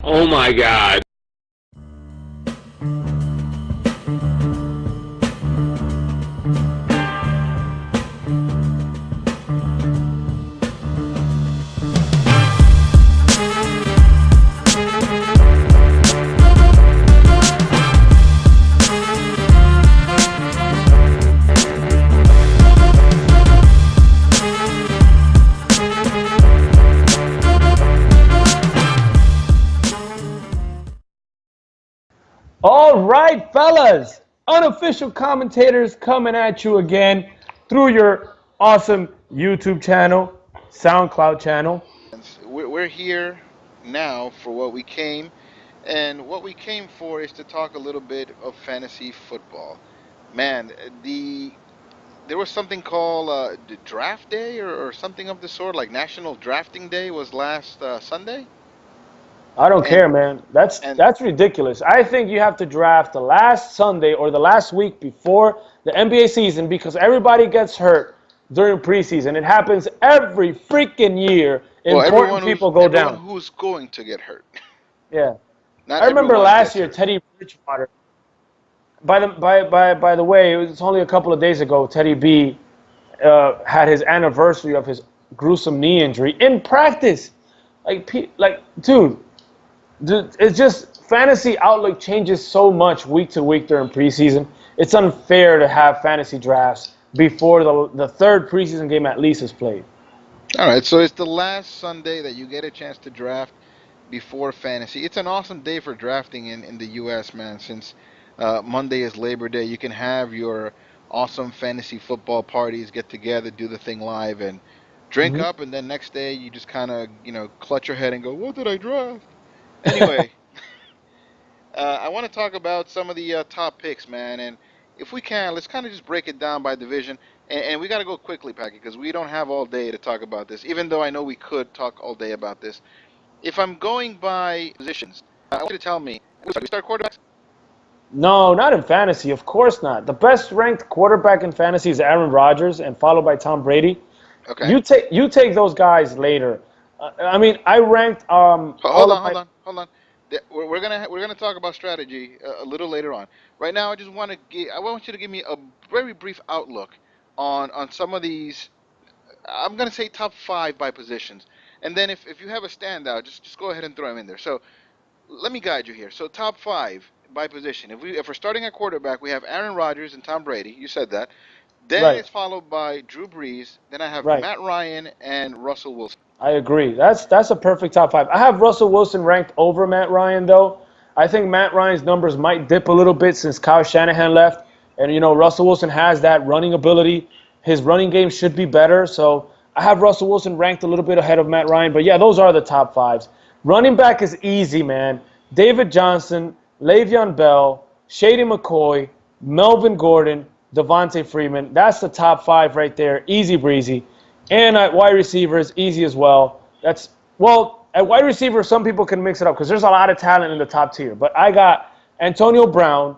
Oh my God. All right, fellas, unofficial commentators coming at you again through your awesome YouTube channel, SoundCloud channel. We're here now for what we came, and what we came for is to talk a little bit of fantasy football. Man, there was something called the draft day or something of the sort, like National Drafting Day was last Sunday, I don't and care, man. That's and that's ridiculous. I think you have to draft the last Sunday or the last week before the NBA season because everybody gets hurt during preseason. It happens every freaking year. well, Important people go everyone down. who's going to get hurt. Yeah. Not I remember everyone last gets year, hurt. Teddy Bridgewater. By the way, it was only a couple of days ago. Teddy B had his anniversary of his gruesome knee injury in practice. Dude, it's just fantasy outlook changes so much week to week during preseason. It's unfair to have fantasy drafts before the third preseason game at least is played. All right, so it's the last Sunday that you get a chance to draft before fantasy. It's an awesome day for drafting in the U.S., man, since Monday is Labor Day. You can have your awesome fantasy football parties, get together, do the thing live, and drink Mhm. up, and then next day you just kind of, clutch your head and go, what did I draft? Anyway, I want to talk about some of the top picks, man, and if we can, let's kind of just break it down by division. And we got to go quickly, Packy, because we don't have all day to talk about this, even though I know we could talk all day about this. If I'm going by positions, I want you to tell me, we start quarterbacks? No, not in fantasy. Of course not. The best ranked quarterback in fantasy is Aaron Rodgers, and followed by Tom Brady. Okay. You take those guys later. I mean, I ranked Hold all of on, hold my. on, hold on. We're gonna talk about strategy a little later on. Right now, I want you to give me a very brief outlook on some of these. I'm gonna say top five by positions, and then if you have a standout, just go ahead and throw them in there. So let me guide you here. So top five by position. If we're starting at quarterback, we have Aaron Rodgers and Tom Brady. You said that. Then Right, it's followed by Drew Brees. Then I have right. Matt Ryan and Russell Wilson. I agree. That's a perfect top five. I have Russell Wilson ranked over Matt Ryan though. I think Matt Ryan's numbers might dip a little bit since Kyle Shanahan left, and Russell Wilson has that running ability. His running game should be better, so I have Russell Wilson ranked a little bit ahead of Matt Ryan. But yeah, those are the top fives. Running back is easy, man. David Johnson, Le'Veon Bell, Shady McCoy, Melvin Gordon, Devontae Freeman. That's the top five right there. Easy breezy. And at wide receivers, easy as well. At wide receiver, some people can mix it up because there's a lot of talent in the top tier. But I got Antonio Brown,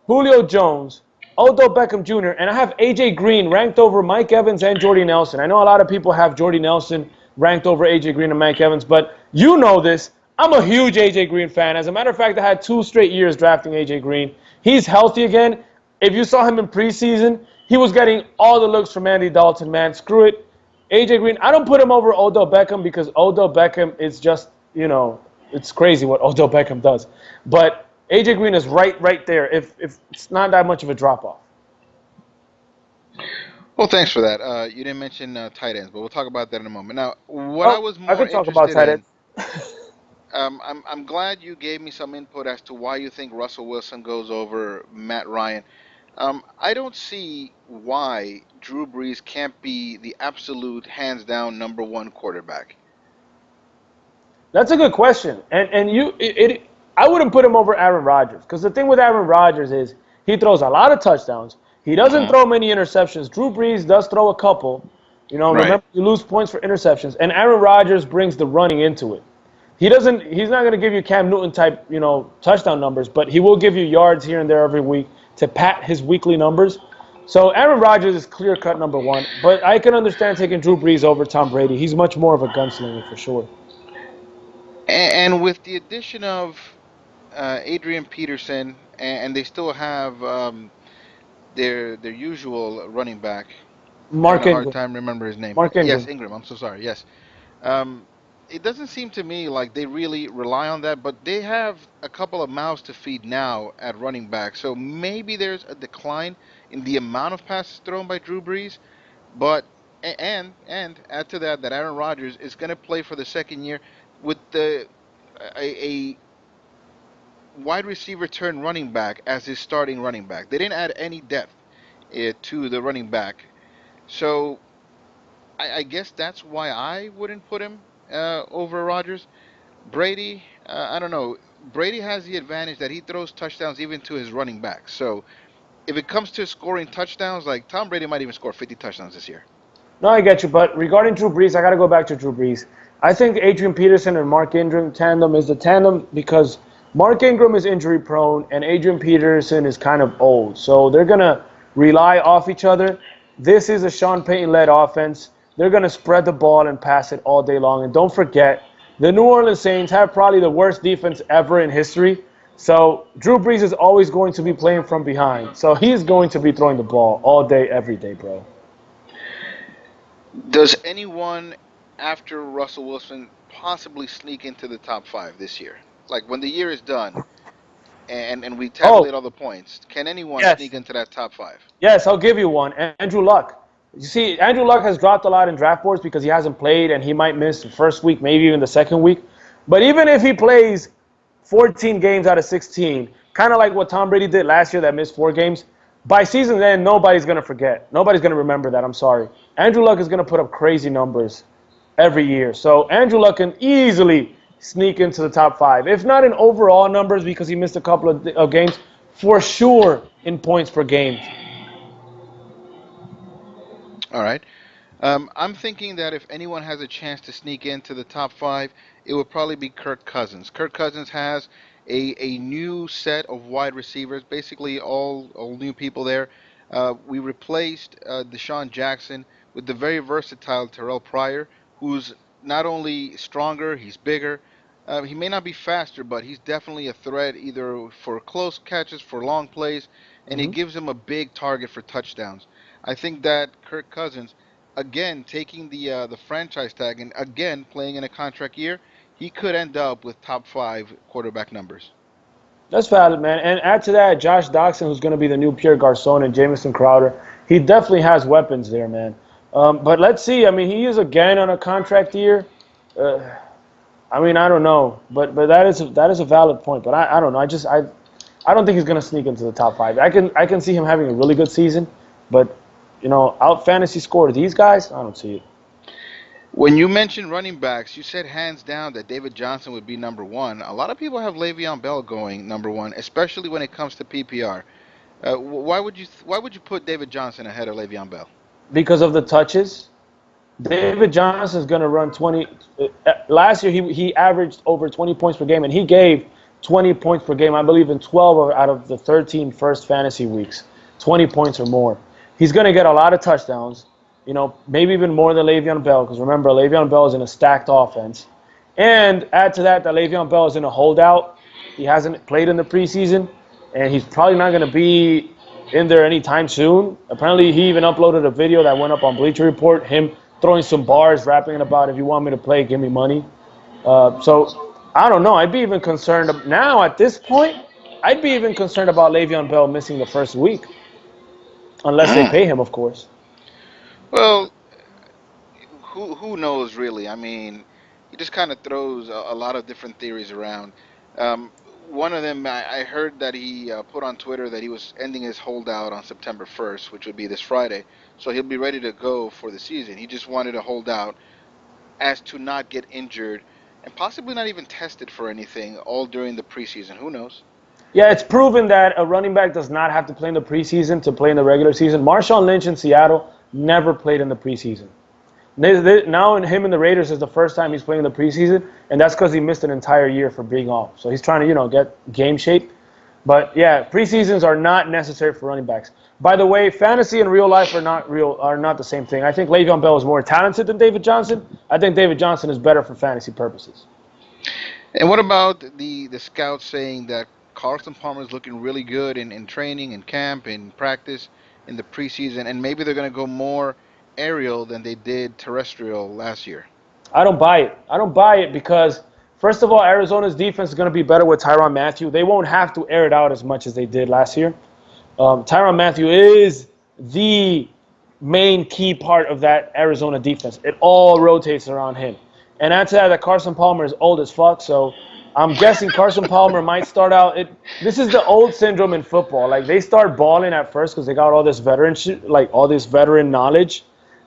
Julio Jones, Odell Beckham Jr., and I have A.J. Green ranked over Mike Evans and Jordy Nelson. I know a lot of people have Jordy Nelson ranked over A.J. Green and Mike Evans, but you know this. I'm a huge A.J. Green fan. As a matter of fact, I had 2 straight years drafting A.J. Green. He's healthy again. If you saw him in preseason, he was getting all the looks from Andy Dalton, man. Screw it. A.J. Green, I don't put him over Odell Beckham because Odell Beckham is just, it's crazy what Odell Beckham does. But A.J. Green is right there if it's not that much of a drop-off. Well, thanks for that. You didn't mention tight ends, but we'll talk about that in a moment. Now, what I Oh, was I more could talk about interested tight in, ends. I'm glad you gave me some input as to why you think Russell Wilson goes over Matt Ryan. I don't see why Drew Brees can't be the absolute hands down number one quarterback. That's a good question. I wouldn't put him over Aaron Rodgers because the thing with Aaron Rodgers is he throws a lot of touchdowns. He doesn't Hmm. throw many interceptions. Drew Brees does throw a couple. Right. Remember, you lose points for interceptions. And Aaron Rodgers brings the running into it. He's not going to give you Cam Newton type, touchdown numbers, but he will give you yards here and there every week to pat his weekly numbers. So Aaron Rodgers is clear-cut number one, but I can understand taking Drew Brees over Tom Brady. He's much more of a gunslinger for sure. And with the addition of Adrian Peterson, and they still have their usual running back. Having Mark a hard Ingram. time remember his name. Mark Yes, Ingram. Ingram. I'm so sorry. Yes. Um, it doesn't seem to me like they really rely on that, but they have a couple of mouths to feed now at running back. So maybe there's a decline in the amount of passes thrown by Drew Brees, but and add to that that Aaron Rodgers is going to play for the second year with a wide receiver turn running back as his starting running back. They didn't add any depth to the running back, so I guess that's why I wouldn't put him over Rodgers. Brady, I don't know. Brady has the advantage that he throws touchdowns even to his running backs. So if it comes to scoring touchdowns, like Tom Brady might even score 50 touchdowns this year. No, I get you. But regarding Drew Brees, I got to go back to Drew Brees. I think Adrian Peterson and Mark Ingram tandem is the tandem because Mark Ingram is injury prone and Adrian Peterson is kind of old. So they're going to rely off each other. This is a Sean Payton led offense. They're going to spread the ball and pass it all day long. And don't forget, the New Orleans Saints have probably the worst defense ever in history. So Drew Brees is always going to be playing from behind. So he's going to be throwing the ball all day, every day, bro. Does anyone after Russell Wilson possibly sneak into the top five this year? Like when the year is done and we Oh, tabulate all the points, can anyone yes. sneak into that top five? Yes, I'll give you one. Andrew Luck. You see, Andrew Luck has dropped a lot in draft boards because he hasn't played and he might miss the first week, maybe even the second week. But even if he plays 14 games out of 16, kind of like what Tom Brady did last year that missed 4 games, by season's end, nobody's going to forget. Nobody's going to remember that. I'm sorry. Andrew Luck is going to put up crazy numbers every year. So Andrew Luck can easily sneak into the top five. If not in overall numbers because he missed a couple of games, for sure in points per game. All right. I'm thinking that if anyone has a chance to sneak into the top five, it would probably be Kirk Cousins. Kirk Cousins has a new set of wide receivers, basically all new people there. We replaced Deshaun Jackson with the very versatile Terrell Pryor, who's not only stronger, he's bigger. He may not be faster, but he's definitely a threat either for close catches, for long plays, and it Mhm. gives him a big target for touchdowns. I think that Kirk Cousins again taking the franchise tag and again playing in a contract year, he could end up with top five quarterback numbers. That's valid, man. And add to that, Josh Doxson, who's going to be the new Pierre Garcon and Jamison Crowder. He definitely has weapons there, man. But let's see. I mean, he is again on a contract year. Uh, I mean, I don't know, but that is a valid point. But I don't know. I don't think he's going to sneak into the top five. I can see him having a really good season, but out fantasy score these guys. I don't see it. When you mentioned running backs, you said hands down that David Johnson would be number one. A lot of people have Le'Veon Bell going number one, especially when it comes to PPR. Why would you put David Johnson ahead of Le'Veon Bell? Because of the touches. David Johnson's going to run 20. Last year, he averaged over 20 points per game, and he gave 20 points per game, I believe, in 12 out of the 13 first fantasy weeks, 20 points or more. He's going to get a lot of touchdowns, maybe even more than Le'Veon Bell, because remember, Le'Veon Bell is in a stacked offense. And add to that Le'Veon Bell is in a holdout. He hasn't played in the preseason, and he's probably not going to be in there anytime soon. Apparently, he even uploaded a video that went up on Bleacher Report, him throwing some bars, rapping about, if you want me to play, give me money. So I don't know. I'd be even concerned now at this point. I'd be even concerned about Le'Veon Bell missing the first week, unless they pay him, of course. Well, who knows really? I mean, he just kind of throws a lot of different theories around. One of them, I heard that he put on Twitter that he was ending his holdout on September 1st, which would be this Friday. So he'll be ready to go for the season. He just wanted to hold out as to not get injured and possibly not even tested for anything all during the preseason. Who knows? Yeah, it's proven that a running back does not have to play in the preseason to play in the regular season. Marshawn Lynch in Seattle never played in the preseason. Now him and the Raiders is the first time he's playing in the preseason, and that's because he missed an entire year for being off. So he's trying to, get game shape. But yeah, preseasons are not necessary for running backs. By the way, fantasy and real life are not the same thing. I think Le'Veon Bell is more talented than David Johnson. I think David Johnson is better for fantasy purposes. And what about the scouts saying that Carson Palmer is looking really good in training, in camp, in practice, in the preseason, and maybe they're going to go more aerial than they did terrestrial last year? I don't buy it. I don't buy it because, first of all, Arizona's defense is going to be better with Tyrann Mathieu. They won't have to air it out as much as they did last year. Tyrann Mathieu is the main key part of that Arizona defense. It all rotates around him. And add to that Carson Palmer is old as fuck, so I'm guessing Carson Palmer might start out. This is the old syndrome in football. Like, they start balling at first because they got all this veteran shit, like all this veteran knowledge.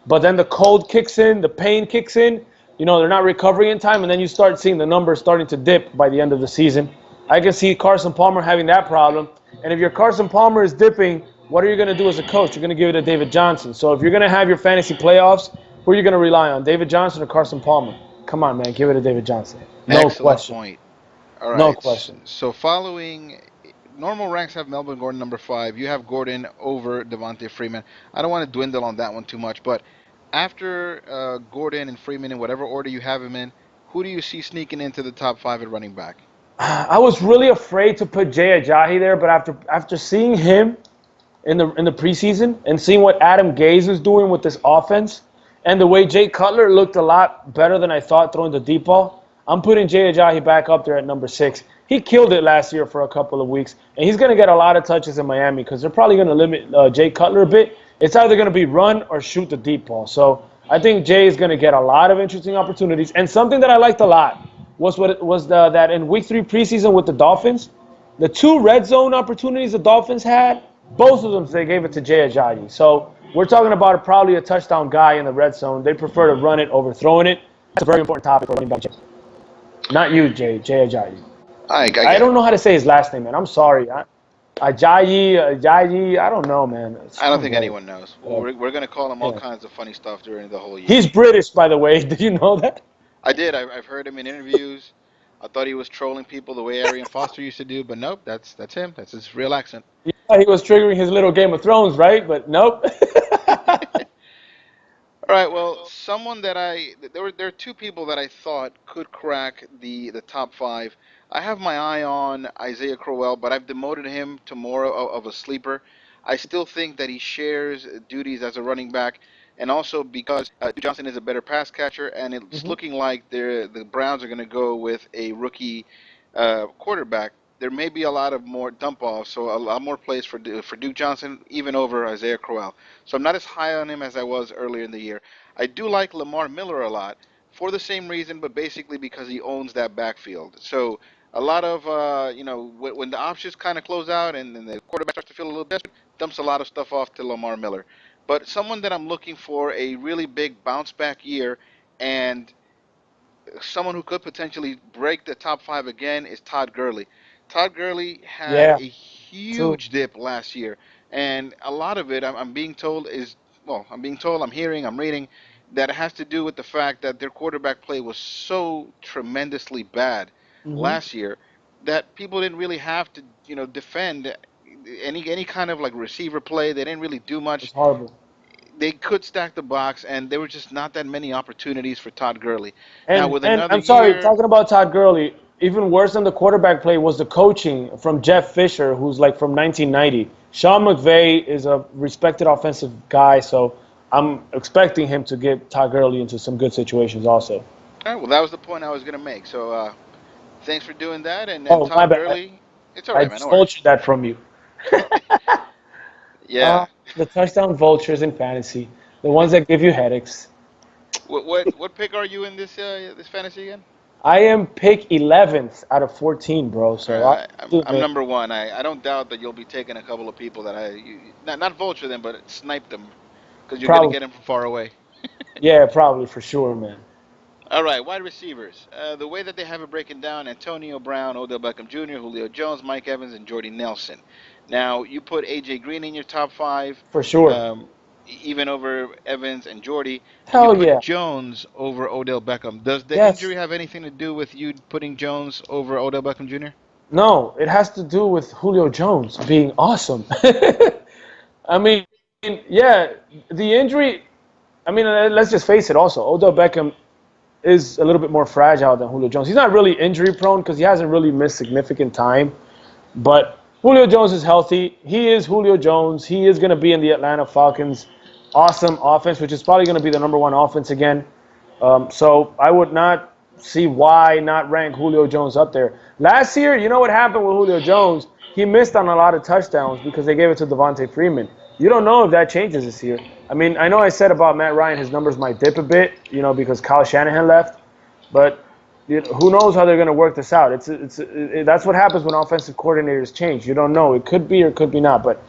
But then the cold kicks in, the pain kicks in. You know, they're not recovering in time, and then you start seeing the numbers starting to dip by the end of the season. I can see Carson Palmer having that problem. And if your Carson Palmer is dipping, what are you going to do as a coach? You're going to give it to David Johnson. So if you're going to have your fantasy playoffs, who are you going to rely on, David Johnson or Carson Palmer? Come on, man, give it to David Johnson. No Excellent question. point. All right. No question. So following normal ranks have Melvin Gordon number 5. You have Gordon over Devontae Freeman. I don't want to dwindle on that one too much, but after Gordon and Freeman in whatever order you have him in, who do you see sneaking into the top 5 at running back? I was really afraid to put Jay Ajayi there, but after seeing him in the preseason and seeing what Adam Gase is doing with this offense and the way Jay Cutler looked a lot better than I thought throwing the deep ball, I'm putting Jay Ajayi back up there at number 6. He killed it last year for a couple of weeks, and he's going to get a lot of touches in Miami because they're probably going to limit Jay Cutler a bit. It's either going to be run or shoot the deep ball. So I think Jay is going to get a lot of interesting opportunities. And something that I liked a lot was that in week 3 preseason with the Dolphins, the 2 red zone opportunities the Dolphins had, both of them they gave it to Jay Ajayi. So we're talking about probably a touchdown guy in the red zone. They prefer to run it over throwing it. That's a very important topic for running back. Not you, Jay Ajayi. I don't know how to say his last name, man. I'm sorry. Ajayi, I don't know, man. I don't think anyone knows. Well, we're going to call him all kinds of funny stuff during the whole year. He's British, by the way. Did you know that? I did. I've heard him in interviews. I thought he was trolling people the way Arian Foster used to do, but nope, that's him. That's his real accent. Yeah, he was triggering his little Game of Thrones, right? But nope. All right. Well, someone that there are 2 people that I thought could crack the top 5. I have my eye on Isaiah Crowell, but I've demoted him to more of a sleeper. I still think that he shares duties as a running back, and also because Johnson is a better pass catcher, and it's looking like the Browns are going to go with a rookie quarterback. There may be a lot of more dump offs, so a lot more plays for Duke Johnson, even over Isaiah Crowell. So I'm not as high on him as I was earlier in the year. I do like Lamar Miller a lot for the same reason, but basically because he owns that backfield. So a lot of, when the options kind of close out and the quarterback starts to feel a little desperate, dumps a lot of stuff off to Lamar Miller. But someone that I'm looking for a really big bounce back year and someone who could potentially break the top 5 again is Todd Gurley. Todd Gurley had a huge dip last year, and a lot of it, I'm being told, I'm hearing, I'm reading, that it has to do with the fact that their quarterback play was so tremendously bad last year that people didn't really have to, defend any kind of like receiver play. They didn't really do much. It's horrible. They could stack the box, and there were just not that many opportunities for Todd Gurley. And, now, with and another I'm sorry, year, talking about Todd Gurley, even worse than the quarterback play was the coaching from Jeff Fisher, who's like from 1990. Sean McVay is a respected offensive guy, so I'm expecting him to get Todd Gurley into some good situations also. All right, well, that was the point I was going to make. So thanks for doing that. And Todd Gurley, it's all right, man. I vultured that from you. Yeah. The touchdown vultures in fantasy, the ones that give you headaches. What pick are you in this fantasy again? I am pick 11th out of 14, bro. So I'm number 1. I don't doubt that you'll be taking a couple of people that not vulture them, but snipe them because you're going to get them from far away. Yeah, probably for sure, man. All right, wide receivers. The way that they have it breaking down: Antonio Brown, Odell Beckham Jr., Julio Jones, Mike Evans, and Jordy Nelson. Now, you put A.J. Green in your top 5. For sure. Even over Evans and Jordy. Hell you put yeah. Jones over Odell Beckham. Does the injury have anything to do with you putting Jones over Odell Beckham Jr.? No, it has to do with Julio Jones being awesome. I mean, yeah, the injury, I mean, let's just face it also. Odell Beckham is a little bit more fragile than Julio Jones. He's not really injury prone because he hasn't really missed significant time. But Julio Jones is healthy. He is Julio Jones. He is going to be in the Atlanta Falcons' awesome offense, which is probably going to be the number one offense again. So I would not see why not rank Julio Jones up there. Last year, you know what happened with Julio Jones? He missed on a lot of touchdowns because they gave it to Devontae Freeman. You don't know if that changes this year. I mean, I know I said about Matt Ryan, his numbers might dip a bit, because Kyle Shanahan left. But who knows how they're going to work this out? That's what happens when offensive coordinators change. You don't know. It could be or could be not. But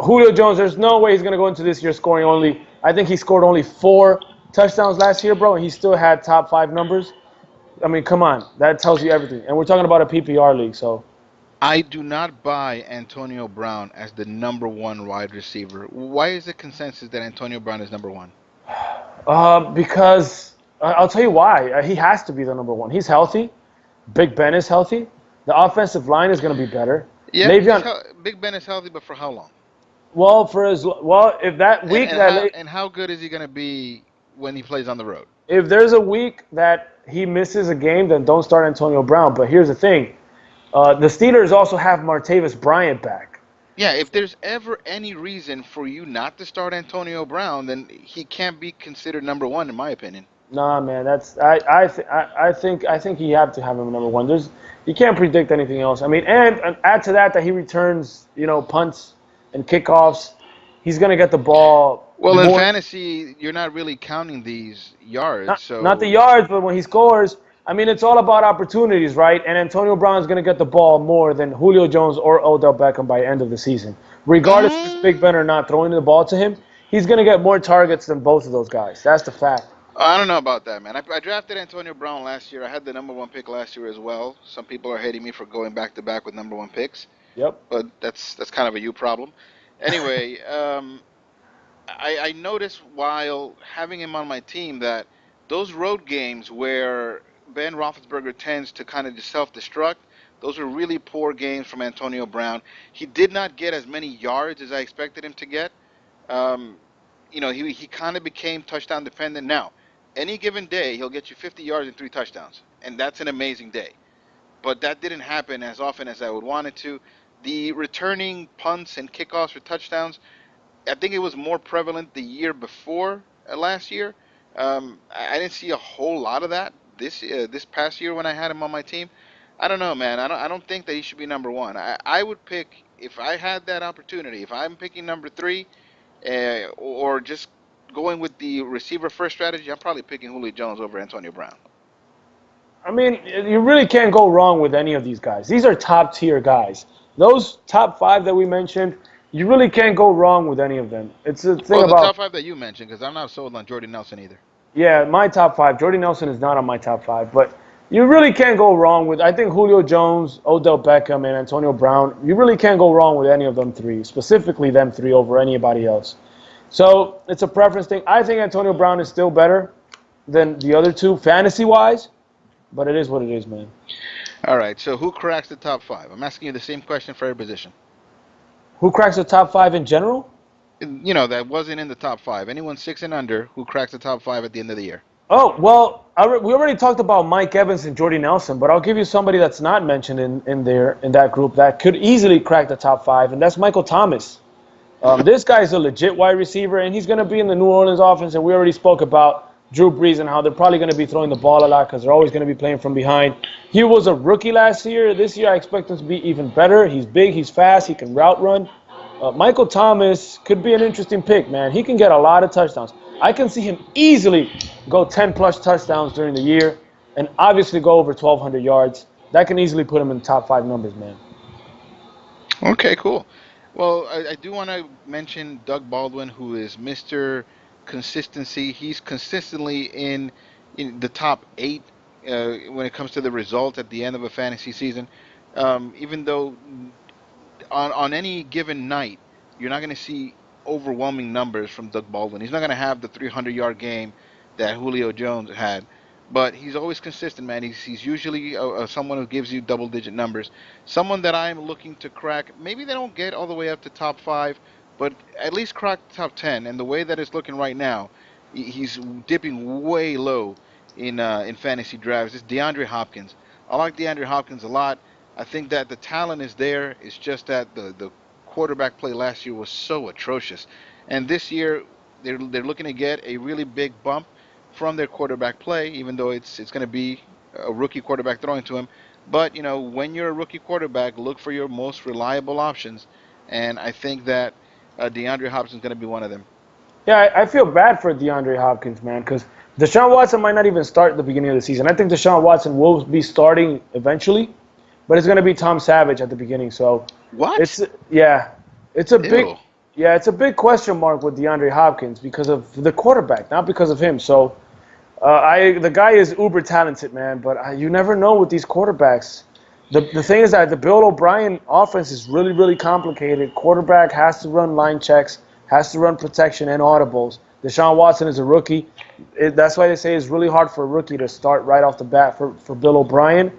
Julio Jones, there's no way he's going to go into this year scoring only. I think he scored only 4 touchdowns last year, bro, and he still had top 5 numbers. I mean, come on. That tells you everything. And we're talking about a PPR league, so. I do not buy Antonio Brown as the number 1 wide receiver. Why is the consensus that Antonio Brown is number 1? Because I'll tell you why. He has to be the number 1. He's healthy. Big Ben is healthy. The offensive line is going to be better. Yeah, Big Ben is healthy, but for how long? Well, if that week and how good is he going to be when he plays on the road? If there's a week that he misses a game, then don't start Antonio Brown. But here's the thing. The Steelers also have Martavis Bryant back. Yeah, if there's ever any reason for you not to start Antonio Brown, then he can't be considered number 1, in my opinion. Nah, man, I think you have to have him number 1. You can't predict anything else. I mean, and add to that he returns, punts and kickoffs. He's gonna get the ball. Well, in fantasy, you're not really counting these yards. Not the yards, but when he scores. I mean, it's all about opportunities, right? And Antonio Brown is going to get the ball more than Julio Jones or Odell Beckham by the end of the season. Regardless if it's Big Ben or not throwing the ball to him, he's going to get more targets than both of those guys. That's the fact. I don't know about that, man. I drafted Antonio Brown last year. I had the number 1 pick last year as well. Some people are hating me for going back-to-back with number 1 picks. Yep. But that's kind of a you problem. Anyway, I noticed while having him on my team that those road games where Ben Roethlisberger tends to kind of just self-destruct, those were really poor games from Antonio Brown. He did not get as many yards as I expected him to get. He kind of became touchdown dependent. Now, any given day, he'll get you 50 yards and 3 touchdowns, and that's an amazing day. But that didn't happen as often as I would want it to. The returning punts and kickoffs for touchdowns, I think it was more prevalent the year before last year. I didn't see a whole lot of that this past year when I had him on my team. I don't know, man. I don't think that he should be number 1. I would pick, if I had that opportunity, if I'm picking number 3, or just going with the receiver first strategy, I'm probably picking Julio Jones over Antonio Brown. I mean, you really can't go wrong with any of these guys. These are top tier guys. Those top 5 that we mentioned, you really can't go wrong with any of them. It's a thing about the top 5 that you mentioned, because I'm not sold on Jordy Nelson either. Yeah, my top 5. Jordy Nelson is not on my top 5, but you really can't go wrong with, I think, Julio Jones, Odell Beckham, and Antonio Brown. You really can't go wrong with any of them 3, specifically them 3 over anybody else. So it's a preference thing. I think Antonio Brown is still better than the other 2 fantasy-wise, but it is what it is, man. All right, so who cracks the top 5? I'm asking you the same question for every position. Who cracks the top 5 in general? That wasn't in the top 5. Anyone 6 and under who cracks the top 5 at the end of the year. Oh, well, we already talked about Mike Evans and Jordy Nelson, but I'll give you somebody that's not mentioned in that group that could easily crack the top 5, and that's Michael Thomas. This guy's a legit wide receiver, and he's going to be in the New Orleans offense, and we already spoke about Drew Brees and how they're probably going to be throwing the ball a lot because they're always going to be playing from behind. He was a rookie last year. This year I expect him to be even better. He's big, he's fast, he can route run. Michael Thomas could be an interesting pick, man. He can get a lot of touchdowns. I can see him easily go 10-plus touchdowns during the year and obviously go over 1,200 yards. That can easily put him in the top 5 numbers, man. Okay, cool. Well, I do want to mention Doug Baldwin, who is Mr. Consistency. He's consistently in the top 8 when it comes to the results at the end of a fantasy season. Even though on any given night, you're not going to see overwhelming numbers from Doug Baldwin. He's not going to have the 300-yard game that Julio Jones had, but he's always consistent, man. He's usually someone who gives you double-digit numbers. Someone that I'm looking to crack. Maybe they don't get all the way up to top 5, but at least crack top 10. And the way that it's looking right now, he's dipping way low, in fantasy drafts is DeAndre Hopkins. I like DeAndre Hopkins a lot. I think that the talent is there. It's just that the quarterback play last year was so atrocious, and this year they're looking to get a really big bump from their quarterback play, even though it's going to be a rookie quarterback throwing to him. But when you're a rookie quarterback, look for your most reliable options, and I think that DeAndre Hopkins is going to be one of them. Yeah, I feel bad for DeAndre Hopkins, man, because Deshaun Watson might not even start at the beginning of the season. I think Deshaun Watson will be starting eventually, but it's going to be Tom Savage at the beginning. So What? yeah, it's a big Ew. yeah, it's a big question mark with DeAndre Hopkins because of the quarterback, not because of him. So the guy is uber talented, man, but you never know with these quarterbacks. The thing is that the Bill O'Brien offense is really, really complicated. Quarterback has to run line checks, has to run protection and audibles. Deshaun Watson is a rookie. That's why they say it's really hard for a rookie to start right off the bat for Bill O'Brien.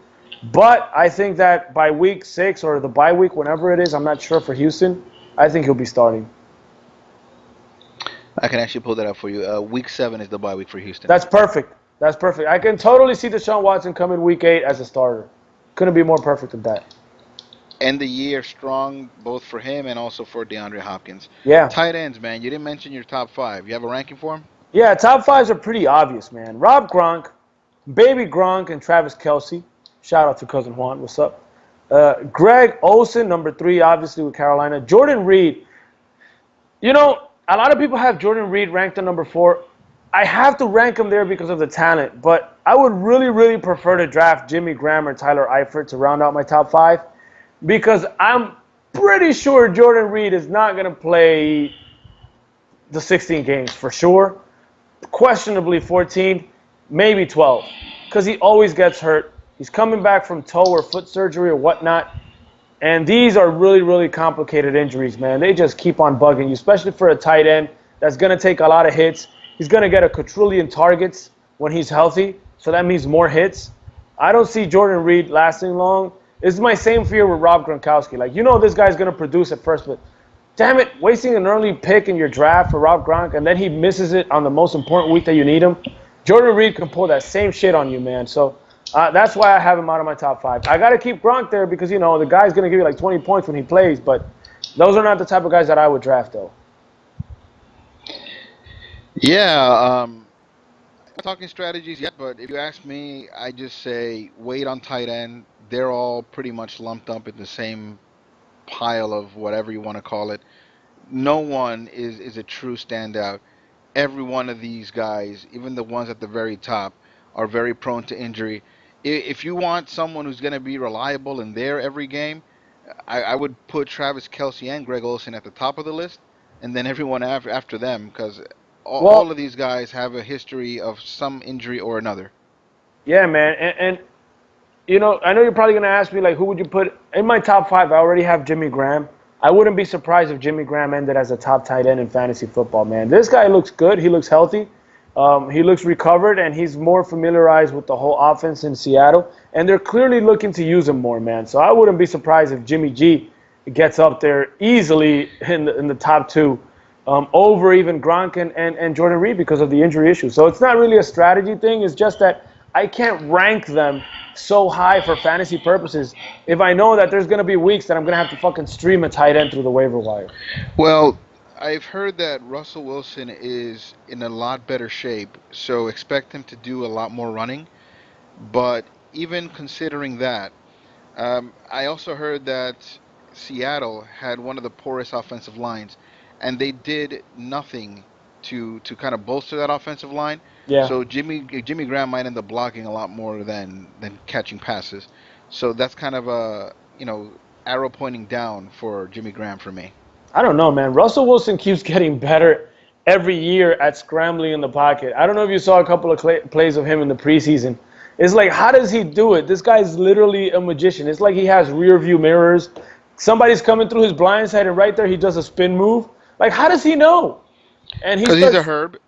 But I think that by week 6 or the bye week, whenever it is, I'm not sure for Houston, I think he'll be starting. I can actually pull that up for you. Week 7 is the bye week for Houston. That's perfect. That's perfect. I can totally see Deshaun Watson coming week 8 as a starter. Couldn't be more perfect than that. End the year strong, both for him and also for DeAndre Hopkins. Yeah. Tight ends, man. You didn't mention your top 5. You have a ranking for them? Yeah, top 5s are pretty obvious, man. Rob Gronk, Baby Gronk, and Travis Kelce. Shout out to Cousin Juan. What's up? Greg Olsen, number 3, obviously, with Carolina. Jordan Reed. A lot of people have Jordan Reed ranked at number 4. I have to rank him there because of the talent, but I would really, really prefer to draft Jimmy Graham or Tyler Eifert to round out my top 5 because I'm pretty sure Jordan Reed is not going to play the 16 games for sure. Questionably 14, maybe 12, because he always gets hurt. He's coming back from toe or foot surgery or whatnot, and these are really, really complicated injuries, man. They just keep on bugging you, especially for a tight end that's going to take a lot of hits. He's going to get a quadrillion targets when he's healthy, so that means more hits. I don't see Jordan Reed lasting long. It's my same fear with Rob Gronkowski. This guy's going to produce at first, but damn it, wasting an early pick in your draft for Rob Gronk, and then he misses it on the most important week that you need him. Jordan Reed can pull that same shit on you, man. So that's why I have him out of my top 5. I got to keep Gronk there because, the guy's going to give you like 20 points when he plays, but those are not the type of guys that I would draft, though. Yeah, I'm not talking strategies yet, but if you ask me, I just say wait on tight end. They're all pretty much lumped up in the same pile of whatever you want to call it. No one is a true standout. Every one of these guys, even the ones at the very top, are very prone to injury. If you want someone who's going to be reliable and there every game, I would put Travis Kelce and Greg Olsen at the top of the list, and then everyone after them, because all Well, of these guys have a history of some injury or another. yeah, man. And I know you're probably going to ask me, who would you put in my top 5? I already have Jimmy Graham. I wouldn't be surprised if Jimmy Graham ended as a top tight end in fantasy football, man. This guy looks good. He looks healthy. He looks recovered, and he's more familiarized with the whole offense in Seattle. And they're clearly looking to use him more, man. So I wouldn't be surprised if Jimmy G gets up there easily in the top 2 over even Gronk and Jordan Reed because of the injury issue. So it's not really a strategy thing. It's just that I can't rank them so high for fantasy purposes if I know that there's going to be weeks that I'm going to have to fucking stream a tight end through the waiver wire. Well, I've heard that Russell Wilson is in a lot better shape, so expect him to do a lot more running. But even considering that, I also heard that Seattle had one of the poorest offensive lines, and they did nothing to kind of bolster that offensive line. Yeah. So Jimmy Graham might end up blocking a lot more than catching passes. So that's kind of a arrow pointing down for Jimmy Graham for me. I don't know, man. Russell Wilson keeps getting better every year at scrambling in the pocket. I don't know if you saw a couple of plays of him in the preseason. It's like, how does he do it? This guy's literally a magician. It's like he has rear view mirrors. Somebody's coming through his blind side, and right there he does a spin move. Like, how does he know? And Because he's a herb.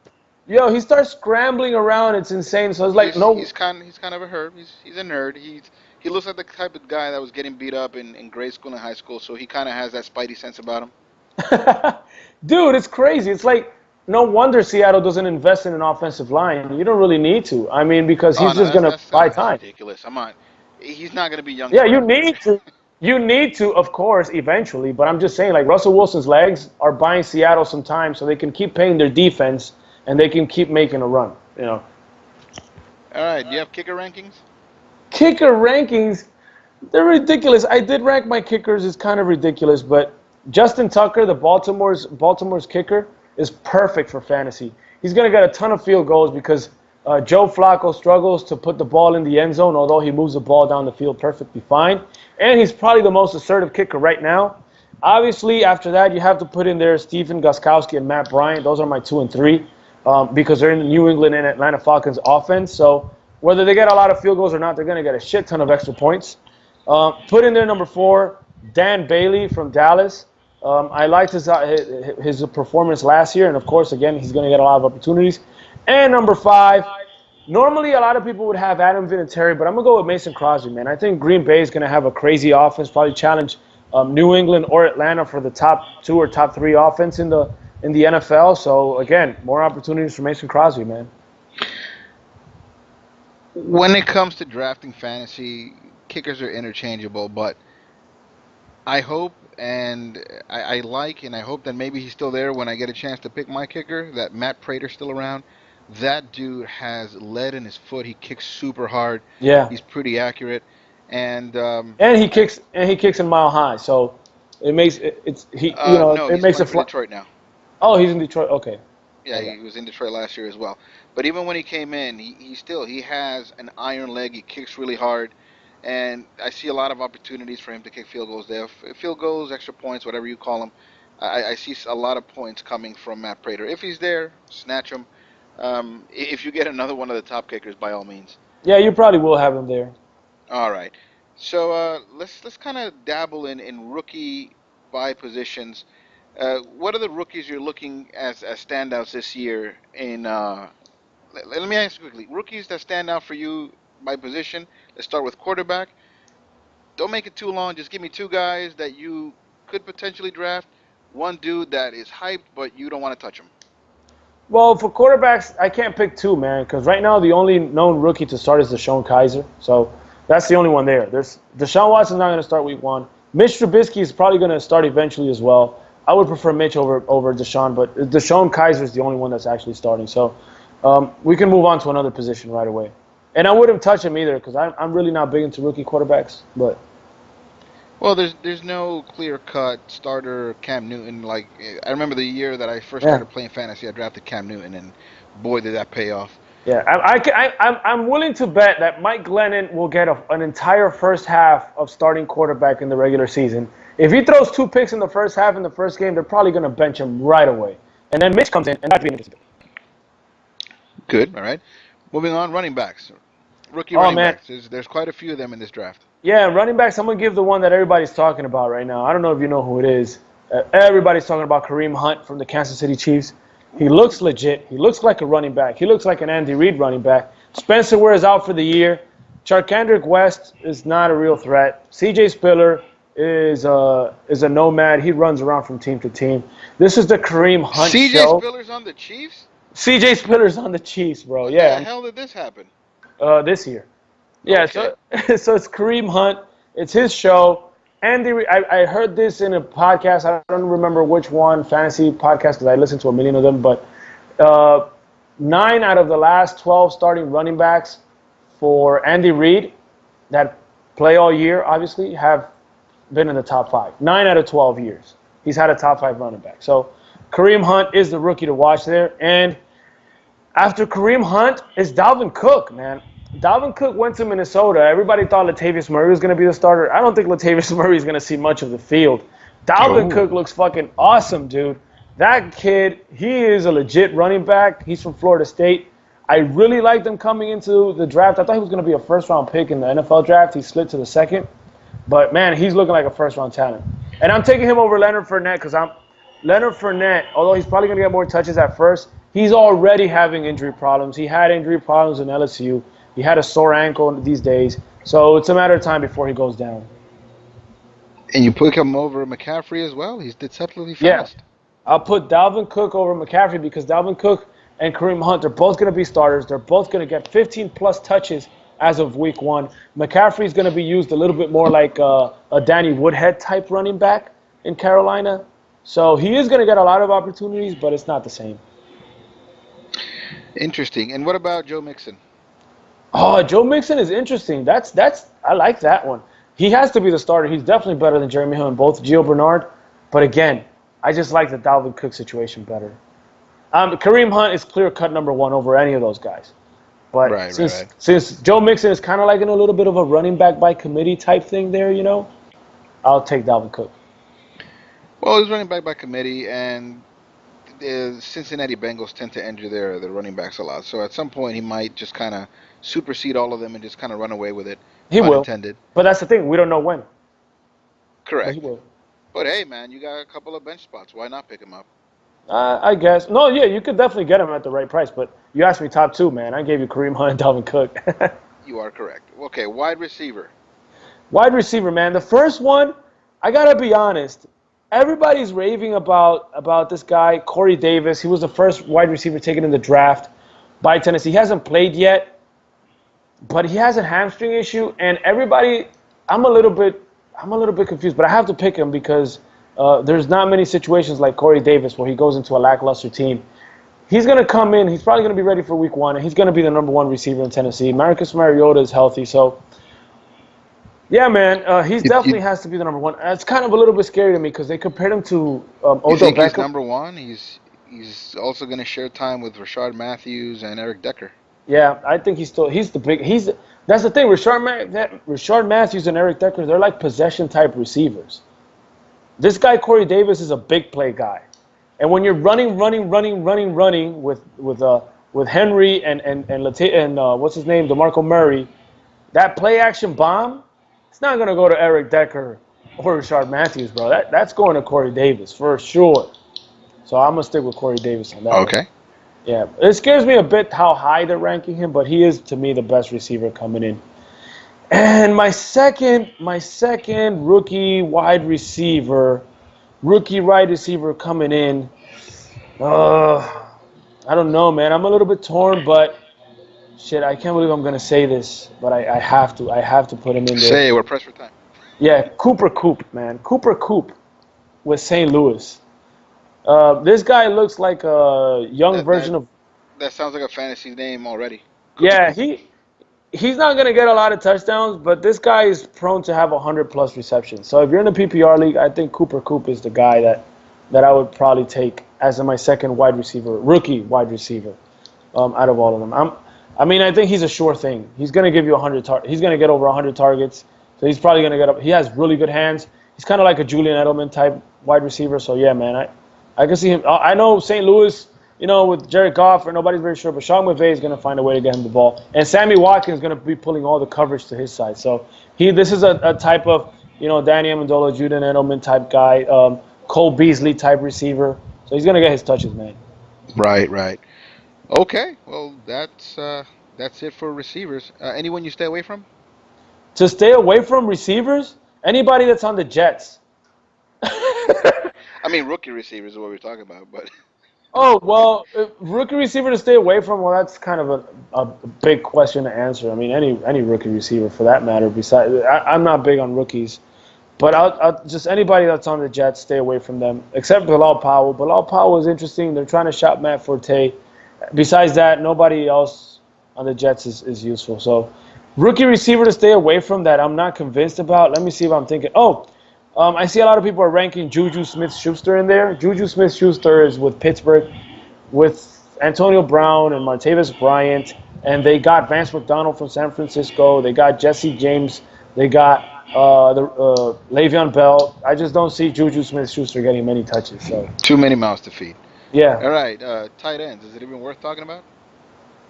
He starts scrambling around. It's insane. So it's like, He's kind of a herb. He's a nerd. He looks like the type of guy that was getting beat up in grade school and high school. So he kind of has that spidey sense about him. Dude, it's crazy. It's like no wonder Seattle doesn't invest in an offensive line. You don't really need to. I mean, because Oh he's no, just going to buy that's time. ridiculous. I'm not. He's not going to be young Yeah, you forever. need to. You need to, of course, eventually. But I'm just saying, like, Russell Wilson's legs are buying Seattle some time so they can keep paying their defense and they can keep making a run. All right. Do you have kicker rankings? Kicker rankings, they're ridiculous. I did rank my kickers. It's kind of ridiculous, but Justin Tucker, the Baltimore's kicker, is perfect for fantasy. He's going to get a ton of field goals because Joe Flacco struggles to put the ball in the end zone, although he moves the ball down the field perfectly fine. And he's probably the most assertive kicker right now. Obviously, after that, you have to put in there Stephen Gostkowski and Matt Bryant. Those are my 2 and 3 because they're in the New England and Atlanta Falcons offense. So whether they get a lot of field goals or not, they're going to get a shit ton of extra points. Put in there number 4, Dan Bailey from Dallas. I liked his performance last year, and of course, again, he's going to get a lot of opportunities. And number 5, normally a lot of people would have Adam Vinatieri, but I'm going to go with Mason Crosby, man. I think Green Bay is going to have a crazy offense, probably challenge New England or Atlanta for the top 2 or top 3 offense in the NFL. So, again, more opportunities for Mason Crosby, man. When it comes to drafting fantasy, kickers are interchangeable, but I hope and I like and I hope that maybe he's still there when I get a chance to pick my kicker, that Matt Prater's still around. That dude has lead in his foot. He kicks super hard. Yeah. He's pretty accurate. And he kicks in mile high, so it makes it no, it he's makes playing it for Detroit now. Oh, he's in Detroit. Okay. Yeah, Okay. he was in Detroit last year as well. But even when he came in, he has an iron leg. He kicks really hard, and I see a lot of opportunities for him to kick field goals there. Field goals, extra points, whatever you call them. I see a lot of points coming from Matt Prater. If he's there, snatch him. If you get another one of the top kickers, by all means. Yeah, you probably will have him there. All right. So let's kind of dabble in rookie buy positions. What are the rookies you're looking as standouts this year? Let me ask you quickly: rookies that stand out for you by position. Let's start with quarterback. Don't make it too long. Just give me 2 guys that you could potentially draft. One dude that is hyped, but you don't want to touch him. Well, for quarterbacks, I can't pick 2, man, because right now the only known rookie to start is Deshaun Kaiser. So that's the only one there. Deshaun Watson's not going to start week 1. Mitch Trubisky is probably going to start eventually as well. I would prefer Mitch over Deshaun, but Deshaun Kaiser is the only one that's actually starting. So we can move on to another position right away. And I wouldn't touch him either because I'm really not big into rookie quarterbacks. But well, there's no clear-cut starter Cam Newton. Like I remember the year that I first started playing fantasy, I drafted Cam Newton, and boy, did that pay off. Yeah, I'm willing to bet that Mike Glennon will get an entire first half of starting quarterback in the regular season. If he throws 2 picks in the first half in the first game, they're probably going to bench him right away. And then Mitch comes in, and that's being interesting. Good. All right. Moving on, running backs. Rookie running backs. There's quite a few of them in this draft. Yeah, running backs, I'm going to give the one that everybody's talking about right now. I don't know if you know who it is. Everybody's talking about Kareem Hunt from the Kansas City Chiefs. He looks legit. He looks like a running back. He looks like an Andy Reid running back. Spencer Ware is out for the year. Charkandrick West is not a real threat. C.J. Spiller is a nomad. He runs around from team to team. This is the Kareem Hunt show. C.J. Spiller's on the Chiefs? C.J. Spiller's on the Chiefs, bro. When yeah. the hell did this happen? This year. Yeah, okay. so it's Kareem Hunt. It's his show. Andy, I heard this in a podcast. I don't remember which one, fantasy podcast, because I listened to a million of them. But 9 out of the last 12 starting running backs for Andy Reid that play all year, obviously, have been in the top 5. 9 out of 12 years. He's had a top 5 running back. So Kareem Hunt is the rookie to watch there. And after Kareem Hunt is Dalvin Cook, man. Dalvin Cook went to Minnesota. Everybody thought Latavius Murray was going to be the starter. I don't think Latavius Murray is going to see much of the field. Dalvin Cook looks fucking awesome, dude. That kid, he is a legit running back. He's from Florida State. I really liked him coming into the draft. I thought he was going to be a first-round pick in the NFL draft. He slid to the second. But, man, he's looking like a first-round talent. And I'm taking him over Leonard Fournette because Leonard Fournette, although he's probably going to get more touches at first, he's already having injury problems. He had injury problems in LSU. He had a sore ankle these days. So it's a matter of time before he goes down. And you pick him over McCaffrey as well? He's deceptively fast. Yeah. I'll put Dalvin Cook over McCaffrey because Dalvin Cook and Kareem Hunt, they're both going to be starters. They're both going to get 15-plus touches as of week 1. McCaffrey's going to be used a little bit more like a Danny Woodhead-type running back in Carolina. So he is going to get a lot of opportunities, but it's not the same. Interesting. And what about Joe Mixon? Oh, Joe Mixon is interesting. I like that one. He has to be the starter. He's definitely better than Jeremy Hill and both Gio Bernard. But again, I just like the Dalvin Cook situation better. Kareem Hunt is clear-cut number 1 over any of those guys. But since Joe Mixon is kind of like in a little bit of a running back by committee type thing there, I'll take Dalvin Cook. Well, he's running back by committee, and the Cincinnati Bengals tend to injure their running backs a lot. So at some point, he might just kind of supersede all of them and just kind of run away with it. He will. Unintended. But that's the thing. We don't know when. Correct. But he will. But hey, man, you got a couple of bench spots. Why not pick him up? I guess. No, yeah, you could definitely get him at the right price. But you asked me top 2, man. I gave you Kareem Hunt and Dalvin Cook. You are correct. Okay, wide receiver. Wide receiver, man. The first one, I got to be honest. Everybody's raving about this guy, Corey Davis. He was the first wide receiver taken in the draft by Tennessee. He hasn't played yet, but he has a hamstring issue. And everybody, I'm a little bit confused. But I have to pick him because there's not many situations like Corey Davis where he goes into a lackluster team. He's going to come in. He's probably going to be ready for week 1, and he's going to be the number 1 receiver in Tennessee. Marcus Mariota is healthy, so yeah, man, he definitely has to be the number 1. It's kind of a little bit scary to me because they compared him to Odell You think Beckham. he's number 1? He's also going to share time with Rashard Matthews and Eric Decker. Yeah, I think that's the thing. Rashard Matthews and Eric Decker, they're like possession type receivers. This guy Corey Davis is a big play guy, and when you're running with Henry and what's his name, DeMarco Murray, that play action bomb, it's not gonna go to Eric Decker or Rashard Matthews, bro. That's going to Corey Davis for sure. So I'm gonna stick with Corey Davis on that. Okay. One. Yeah, it scares me a bit how high they're ranking him, but he is to me the best receiver coming in. And my second rookie wide receiver coming in. I don't know, man. I'm a little bit torn, but shit, I can't believe I'm gonna say this, but I have to put him in there. Say it, we're pressed for time. Yeah, Cooper Kupp, man. Cooper Kupp with St. Louis. This guy looks like a young version of. That sounds like a fantasy name already. Yeah, he's not going to get a lot of touchdowns, but this guy is prone to have 100-plus receptions. So if you're in a PPR league, I think Cooper Kupp is the guy that I would probably take as my second rookie wide receiver, out of all of them. I think he's a sure thing. He's going to give you 100 he's going to get over 100 targets. So he's probably going to get up. He has really good hands. He's kind of like a Julian Edelman type wide receiver. So yeah, man, I can see him. I know St. Louis, with Jared Goff, or nobody's very sure, but Sean McVay is going to find a way to get him the ball. And Sammy Watkins is going to be pulling all the coverage to his side. So this is a type of, Danny Amendola, Julian Edelman type guy, Cole Beasley type receiver. So he's going to get his touches, man. Right. Okay, well, that's it for receivers. Anyone you stay away from? To stay away from receivers? Anybody that's on the Jets. I mean, rookie receivers is what we're talking about, but. Oh, well, rookie receiver to stay away from, well, that's kind of a big question to answer. I mean, any rookie receiver for that matter. I'm not big on rookies, but I'll just anybody that's on the Jets, stay away from them, except Bilal Powell. Bilal Powell is interesting. They're trying to shop Matt Forte. Besides that, nobody else on the Jets is useful. So rookie receiver to stay away from that I'm not convinced about. Let me see if I'm thinking. I see a lot of people are ranking Juju Smith-Schuster in there. Juju Smith-Schuster is with Pittsburgh, with Antonio Brown and Martavis Bryant, and they got Vance McDonald from San Francisco. They got Jesse James. They got Le'Veon Bell. I just don't see Juju Smith-Schuster getting many touches. So too many mouths to feed. Yeah. All right. Tight ends. Is it even worth talking about?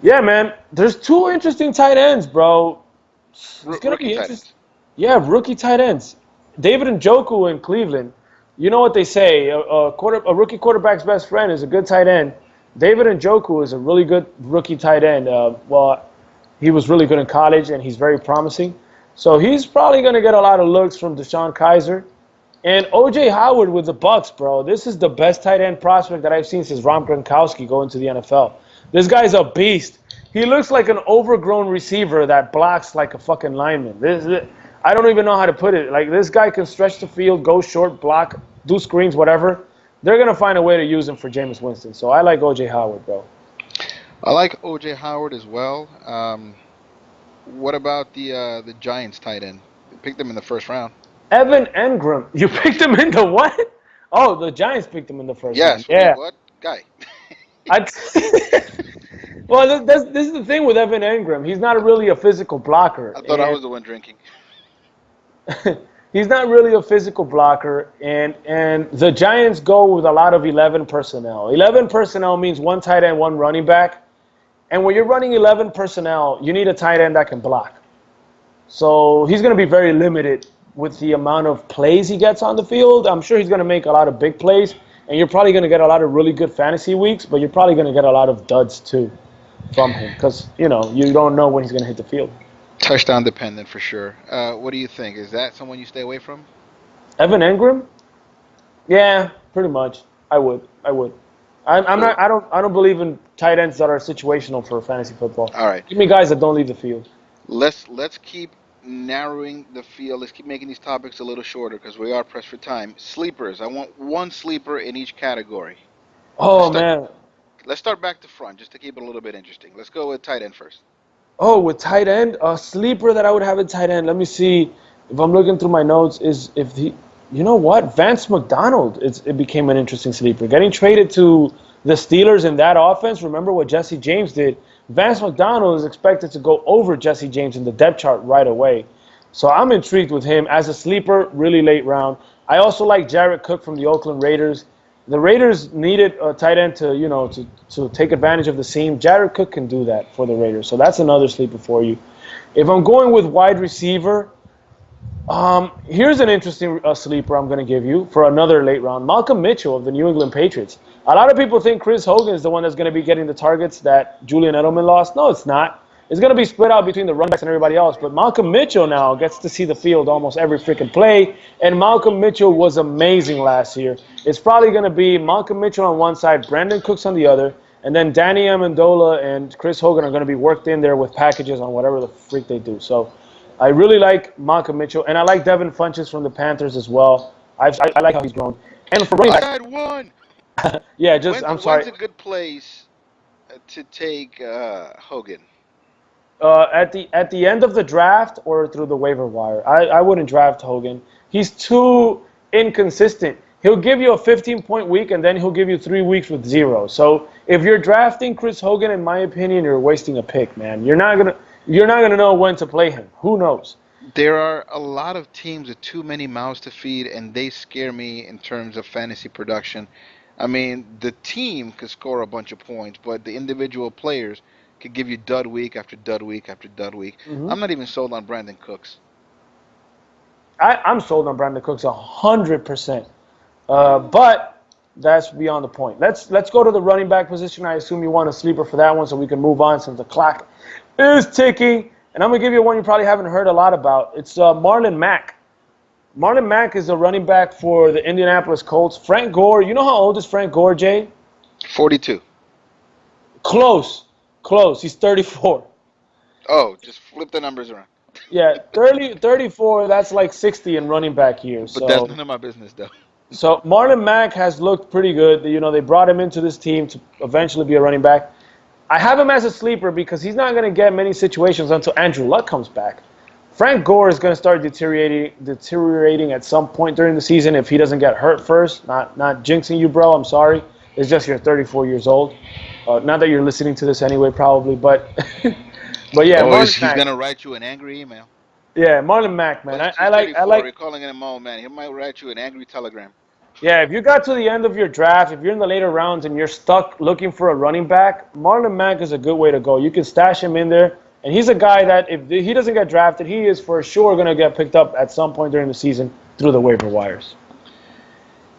Yeah, man. There's 2 interesting tight ends, bro. It's gonna be interesting. Yeah, rookie tight ends. David Njoku in Cleveland. You know what they say, a rookie quarterback's best friend is a good tight end. David Njoku is a really good rookie tight end. He was really good in college, and he's very promising. So he's probably going to get a lot of looks from Deshaun Kaiser. And O.J. Howard with the Bucks, bro. This is the best tight end prospect that I've seen since Rob Gronkowski going to the NFL. This guy's a beast. He looks like an overgrown receiver that blocks like a fucking lineman. I don't even know how to put it. Like, this guy can stretch the field, go short, block, do screens, whatever. They're going to find a way to use him for Jameis Winston. So I like O.J. Howard, bro. I like O.J. Howard as well. What about the Giants tight end? They picked them in the first round. Evan Engram. You picked him in the what? Oh, the Giants picked him in the first round. Yes. Yeah. What guy? Well, this is the thing with Evan Engram. He's not really a physical blocker. I thought I was the one drinking. He's not really a physical blocker, and the Giants go with a lot of 11 personnel. 11 personnel means one tight end, one running back. And when you're running 11 personnel, you need a tight end that can block. So he's going to be very limited with the amount of plays he gets on the field. I'm sure he's going to make a lot of big plays, and you're probably going to get a lot of really good fantasy weeks, but you're probably going to get a lot of duds too from him because, you don't know when he's going to hit the field. Touchdown dependent for sure. What do you think? Is that someone you stay away from? Evan Engram? Yeah, pretty much. I would. I don't believe in tight ends that are situational for fantasy football. All right. Give me guys that don't leave the field. Let's keep narrowing the field. Let's keep making these topics a little shorter because we are pressed for time. Sleepers. I want one sleeper in each category. Man. Let's start back to front just to keep it a little bit interesting. Let's go with tight end first. Oh, with tight end, a sleeper that I would have at tight end. Let me see if I'm looking through my notes. You know what? Vance McDonald. It became an interesting sleeper. Getting traded to the Steelers in that offense. Remember what Jesse James did? Vance McDonald is expected to go over Jesse James in the depth chart right away. So I'm intrigued with him as a sleeper, really late round. I also like Jared Cook from the Oakland Raiders. The Raiders needed a tight end to take advantage of the seam. Jared Cook can do that for the Raiders. So that's another sleeper for you. If I'm going with wide receiver, here's an interesting sleeper I'm going to give you for another late round. Malcolm Mitchell of the New England Patriots. A lot of people think Chris Hogan is the one that's going to be getting the targets that Julian Edelman lost. No, it's not. It's going to be split out between the running backs and everybody else. But Malcolm Mitchell now gets to see the field almost every freaking play. And Malcolm Mitchell was amazing last year. It's probably going to be Malcolm Mitchell on one side, Brandon Cooks on the other, and then Danny Amendola and Chris Hogan are going to be worked in there with packages on whatever the freak they do. So I really like Malcolm Mitchell, and I like Devin Funchess from the Panthers as well. I like how he's grown. And for running back, I had one. Yeah, I'm sorry. When's a good place to take Hogan? At the end of the draft or through the waiver wire. I wouldn't draft Hogan. He's too inconsistent. He'll give you a 15-point week, and then he'll give you 3 weeks with 0. So if you're drafting Chris Hogan, in my opinion, you're wasting a pick, man. You're not gonna know when to play him. Who knows? There are a lot of teams with too many mouths to feed, and they scare me in terms of fantasy production. I mean, the team could score a bunch of points, but the individual players could give you dud week after dud week after dud week. Mm-hmm. I'm not even sold on Brandon Cooks. I'm sold on Brandon Cooks 100%. But that's beyond the point. Let's go to the running back position. I assume you want a sleeper for that one so we can move on since the clock is ticking. And I'm going to give you one you probably haven't heard a lot about. It's Marlon Mack. Marlon Mack is a running back for the Indianapolis Colts. Frank Gore, you know how old is Frank Gore, Jay? 42. Close. He's 34. Oh, just flip the numbers around. Yeah, 34, that's like 60 in running back years. But that's none of my business, though. So Marlon Mack has looked pretty good. They brought him into this team to eventually be a running back. I have him as a sleeper because he's not going to get many situations until Andrew Luck comes back. Frank Gore is going to start deteriorating at some point during the season if he doesn't get hurt first. Not jinxing you, bro. I'm sorry. It's just you're 34 years old. Not that you're listening to this anyway, probably, but yeah. He's going to write you an angry email. Yeah, Marlon Mack, man. I like. You're calling him old man. He might write you an angry telegram. Yeah, if you got to the end of your draft, if you're in the later rounds and you're stuck looking for a running back, Marlon Mack is a good way to go. You can stash him in there, and he's a guy that if he doesn't get drafted, he is for sure going to get picked up at some point during the season through the waiver wires.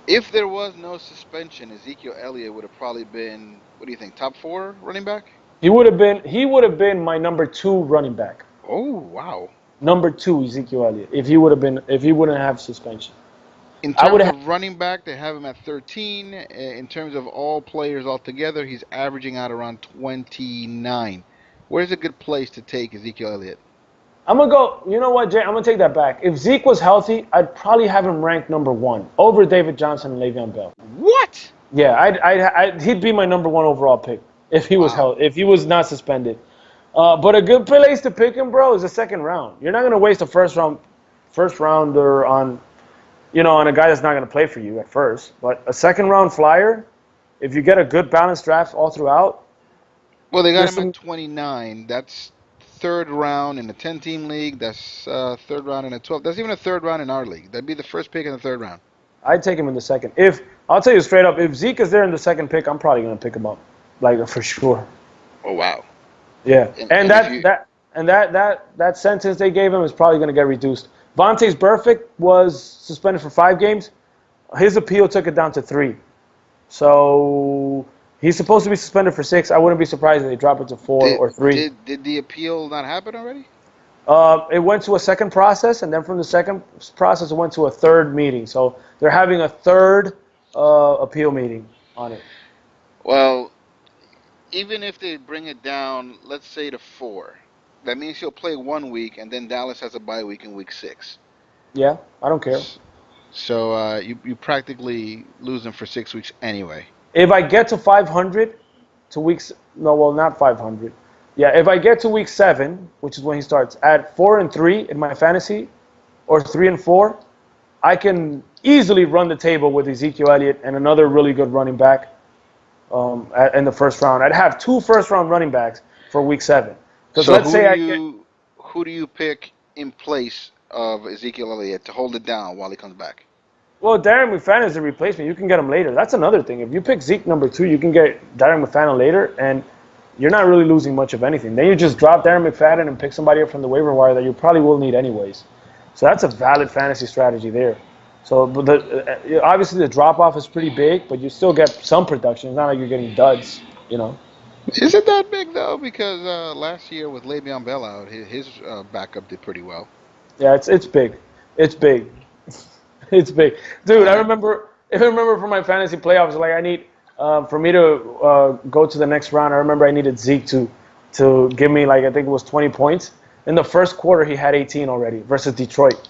If there was no suspension, Ezekiel Elliott would have probably been, what do you think, top 4 running back? He would have been my number 2 running back. Oh, wow. Number 2, Ezekiel Elliott, if he wouldn't have suspension. In I would terms have. of running back, they have him at 13. In terms of all players altogether, he's averaging out around 29. Where's a good place to take Ezekiel Elliott? I'm gonna go. You know what, Jay? I'm gonna take that back. If Zeke was healthy, I'd probably have him ranked #1 over David Johnson and Le'Veon Bell. What? Yeah, he'd be my #1 overall pick if he was Wow. healthy, if he was not suspended. But a good place to pick him, bro, is the second round. You're not gonna waste a first rounder on, on a guy that's not gonna play for you at first. But a second round flyer, if you get a good balanced draft all throughout. Well, they got him at 29. That's third round in a 10-team league. That's third round in a 12. That's even a third round in our league. That'd be the first pick in the third round. I'd take him in the second. I'll tell you straight up, if Zeke is there in the second pick, I'm probably gonna pick him up, like for sure. Oh wow. Yeah, and that sentence they gave him is probably gonna get reduced. Vontae's Burfict was suspended for 5 games. His appeal took it down to 3. So he's supposed to be suspended for 6. I wouldn't be surprised if they drop it to 4 or 3. Did the appeal not happen already? It went to a second process, and then from the second process, it went to a third meeting. So they're having a third appeal meeting on it. Well, even if they bring it down, let's say to 4, that means he'll play 1 week, and then Dallas has a bye week in week 6. Yeah, I don't care. So you practically lose him for 6 weeks anyway. If I get to 500 to weeks, no, well, not 500. Yeah, if I get to week 7, which is when he starts, at 4 and 3 in my fantasy, or 3 and 4, I can easily run the table with Ezekiel Elliott and another really good running back in the first round. I'd have 2 first-round running backs for week 7. Because So let's say who do you pick in place of Ezekiel Elliott to hold it down while he comes back? Well, Darren McFadden is a replacement. You can get him later. That's another thing. If you pick Zeke #2, you can get Darren McFadden later, and you're not really losing much of anything. Then you just drop Darren McFadden and pick somebody up from the waiver wire that you probably will need anyways. So that's a valid fantasy strategy there. So but obviously the drop-off is pretty big, but you still get some production. It's not like you're getting duds, Is it that big, though? Because last year with Le'Veon Bell out, his backup did pretty well. Yeah, it's big. It's big. It's big. Dude, I remember for my fantasy playoffs, like I need, for me to go to the next round, I remember I needed Zeke to give me, like, I think it was 20 points. In the first quarter, he had 18 already versus Detroit.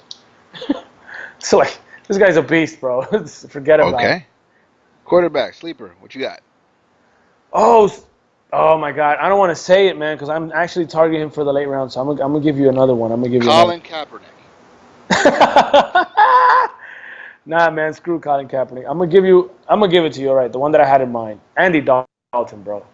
So, like, this guy's a beast, bro. Forget about it. Okay. Quarterback, sleeper, what you got? Oh my God. I don't want to say it, man, because I'm actually targeting him for the late round, so I'm gonna give you another one. I'm going to give you Colin Kaepernick. Nah, man, screw Colin Kaepernick. I'm gonna give it to you, all right. The one that I had in mind, Andy Dalton, bro.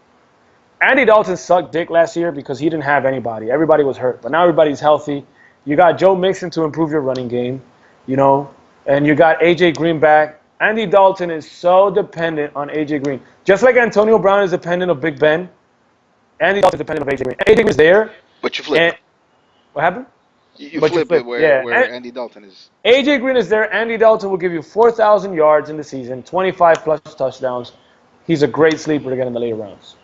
Andy Dalton sucked dick last year because he didn't have anybody. Everybody was hurt, but now everybody's healthy. You got Joe Mixon to improve your running game, and you got AJ Green back. Andy Dalton is so dependent on AJ Green, just like Antonio Brown is dependent of Big Ben. Andy Dalton is dependent of AJ Green. AJ Green is there. But you flip it. What happened? You flip it where Andy Dalton is. AJ Green is there. Andy Dalton will give you 4,000 yards in the season, 25 plus touchdowns. He's a great sleeper to get in the later rounds.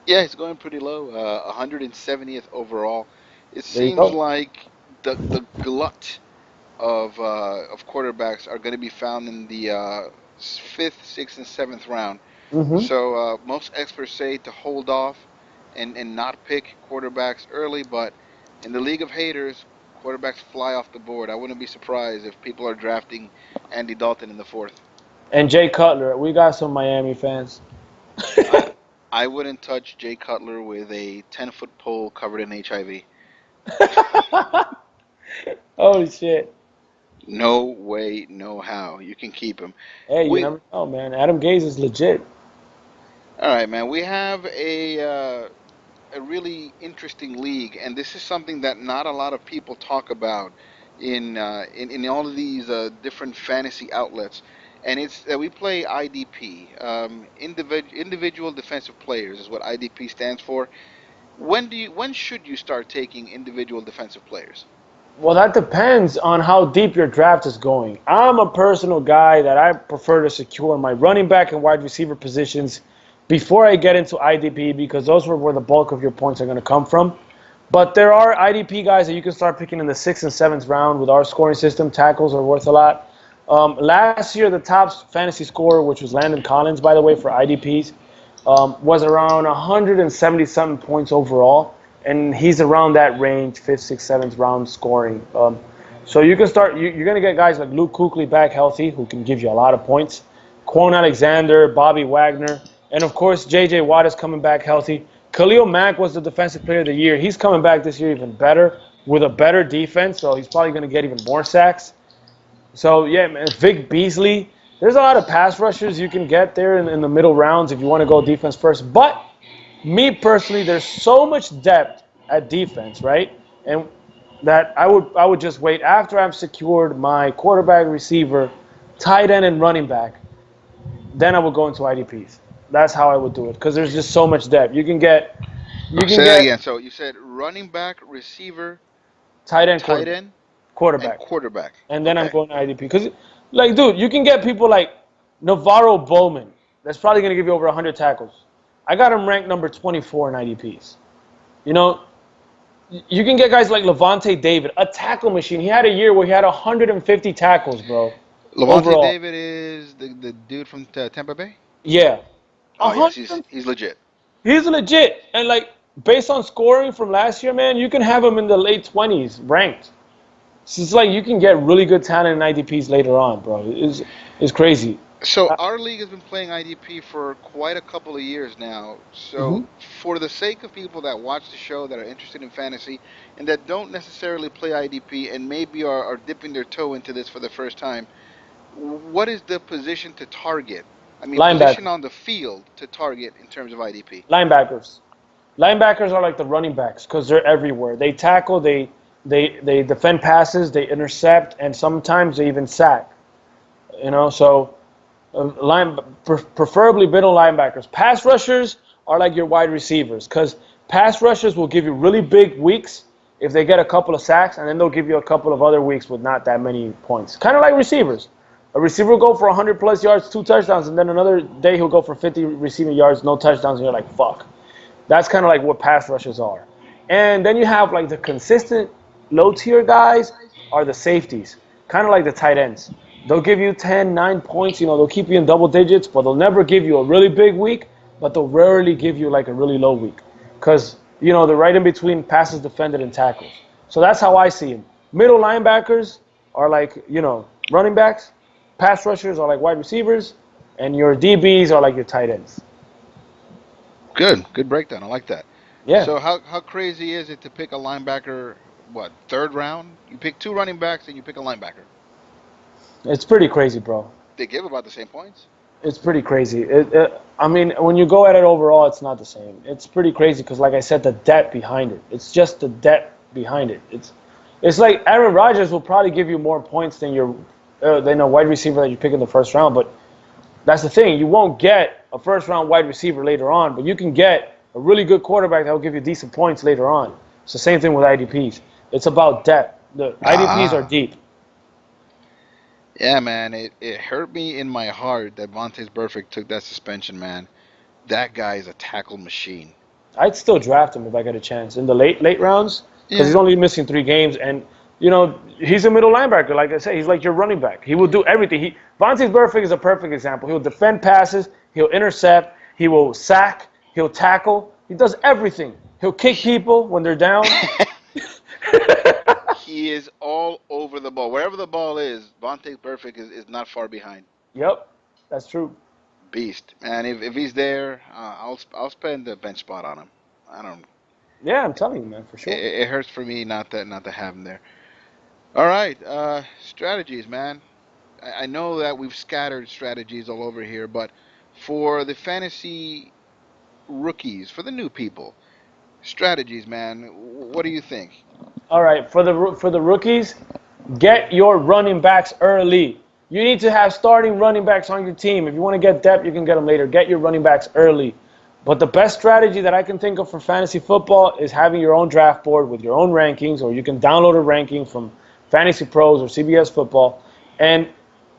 Yeah, he's going pretty low, 170th overall. It seems like the glut of quarterbacks are going to be found in the 5th, 6th, and 7th round. Mm-hmm. So most experts say to hold off and not pick quarterbacks early, but in the League of Haters, quarterbacks fly off the board. I wouldn't be surprised if people are drafting Andy Dalton in the 4th. And Jay Cutler. We got some Miami fans. I wouldn't touch Jay Cutler with a 10-foot pole covered in HIV. Holy shit. No way, no how. You can keep him. Hey, you never know, man. Adam Gase is legit. All right, man. We have a really interesting league, and this is something that not a lot of people talk about in all of these different fantasy outlets. And it's that we play IDP, individual defensive players is what IDP stands for. When should you start taking individual defensive players? Well, that depends on how deep your draft is going. I'm a personal guy that I prefer to secure my running back and wide receiver positions before I get into IDP because those are where the bulk of your points are going to come from. But there are IDP guys that you can start picking in the 6th and 7th round with our scoring system. Tackles are worth a lot. Last year, the top fantasy scorer, which was Landon Collins, by the way, for IDPs, was around 170-something points overall. And he's around that range, 5th, 6th, 7th round scoring. So you can start, you're going to get guys like Luke Kuechly back healthy, who can give you a lot of points. Quan Alexander, Bobby Wagner, and of course, J.J. Watt is coming back healthy. Khalil Mack was the Defensive Player of the Year. He's coming back this year even better with a better defense, so he's probably going to get even more sacks. So, yeah, man, Vic Beasley. There's a lot of pass rushers you can get there in the middle rounds if you want to go defense first. But me personally, there's so much depth at defense, right? And that I would just wait after I've secured my quarterback, receiver, tight end, and running back. Then I would go into IDPs. That's how I would do it because there's just so much depth. You can get. Say that again. So you said running back, receiver, tight end, quarterback, and then I'm going to IDP because, like, dude, you can get people like Navarro Bowman. That's probably going to give you over 100 tackles. I got him ranked number 24 in IDPs. You know, you can get guys like Levante David, a tackle machine. He had a year where he had 150 tackles, bro. Levante David is the dude from Tampa Bay? Yeah. Oh, yes, he's legit. He's legit. And, like, based on scoring from last year, man, you can have him in the late 20s ranked. So it's like you can get really good talent in IDPs later on, bro. It's crazy. So our league has been playing IDP for quite a couple of years now. So for the sake of people that watch the show, that are interested in fantasy, and that don't necessarily play IDP and maybe are dipping their toe into this for the first time, what is the position to target? I mean, position on the field to target in terms of IDP. Linebackers. Linebackers are like the running backs because they're everywhere. They tackle, they defend passes, they intercept, and sometimes they even sack. You know, so preferably middle linebackers. Pass rushers are like your wide receivers because pass rushers will give you really big weeks if they get a couple of sacks, and then they'll give you a couple of other weeks with not that many points. Kind of like receivers. A receiver will go for 100-plus yards, 2 touchdowns, and then another day he'll go for 50 receiving yards, no touchdowns, and you're like, fuck. That's kind of like what pass rushers are. And then you have like the consistent low-tier guys are the safeties, kind of like the tight ends. They'll give you 10, 9 points. You know, they'll keep you in double digits, but they'll never give you a really big week, but they'll rarely give you like a really low week because, you know, they're right in between passes defended and tackles. So that's how I see them. Middle linebackers are like, you know, running backs. Pass rushers are like wide receivers, and your DBs are like your tight ends. Good breakdown. I like that. Yeah. So how crazy is it to pick a linebacker, what, 3rd round? You pick 2 running backs and you pick a linebacker. It's pretty crazy, bro. They give about the same points? It's pretty crazy. I mean, when you go at it overall, it's not the same. It's pretty crazy because, like I said, the depth behind it. It's just the depth behind it. It's like Aaron Rodgers will probably give you more points than a wide receiver that you pick in the 1st round, but that's the thing. You won't get a 1st-round wide receiver later on, but you can get a really good quarterback that will give you decent points later on. It's the same thing with IDPs. It's about depth. The IDPs are deep. Yeah, man. It hurt me in my heart that Vontaze Burfict took that suspension, man. That guy is a tackle machine. I'd still draft him if I get a chance in the late rounds because he's only missing 3 games, and you know, he's a middle linebacker. Like I said, he's like your running back. He will do everything. Vontaze Burfict is a perfect example. He'll defend passes. He'll intercept. He will sack. He'll tackle. He does everything. He'll kick people when they're down. He is all over the ball. Wherever the ball is, Vontaze Burfict is not far behind. Yep, that's true. Beast, man. If he's there, I'll spend the bench spot on him. I don't. Yeah, I'm telling you, man, for sure. It hurts for me not to have him there. All right, strategies, man. I know that we've scattered strategies all over here, but for the fantasy rookies, for the new people, strategies, man. What do you think? All right, for the rookies, get your running backs early. You need to have starting running backs on your team. If you want to get depth, you can get them later. Get your running backs early. But the best strategy that I can think of for fantasy football is having your own draft board with your own rankings, or you can download a ranking from Fantasy Pros or CBS Football, and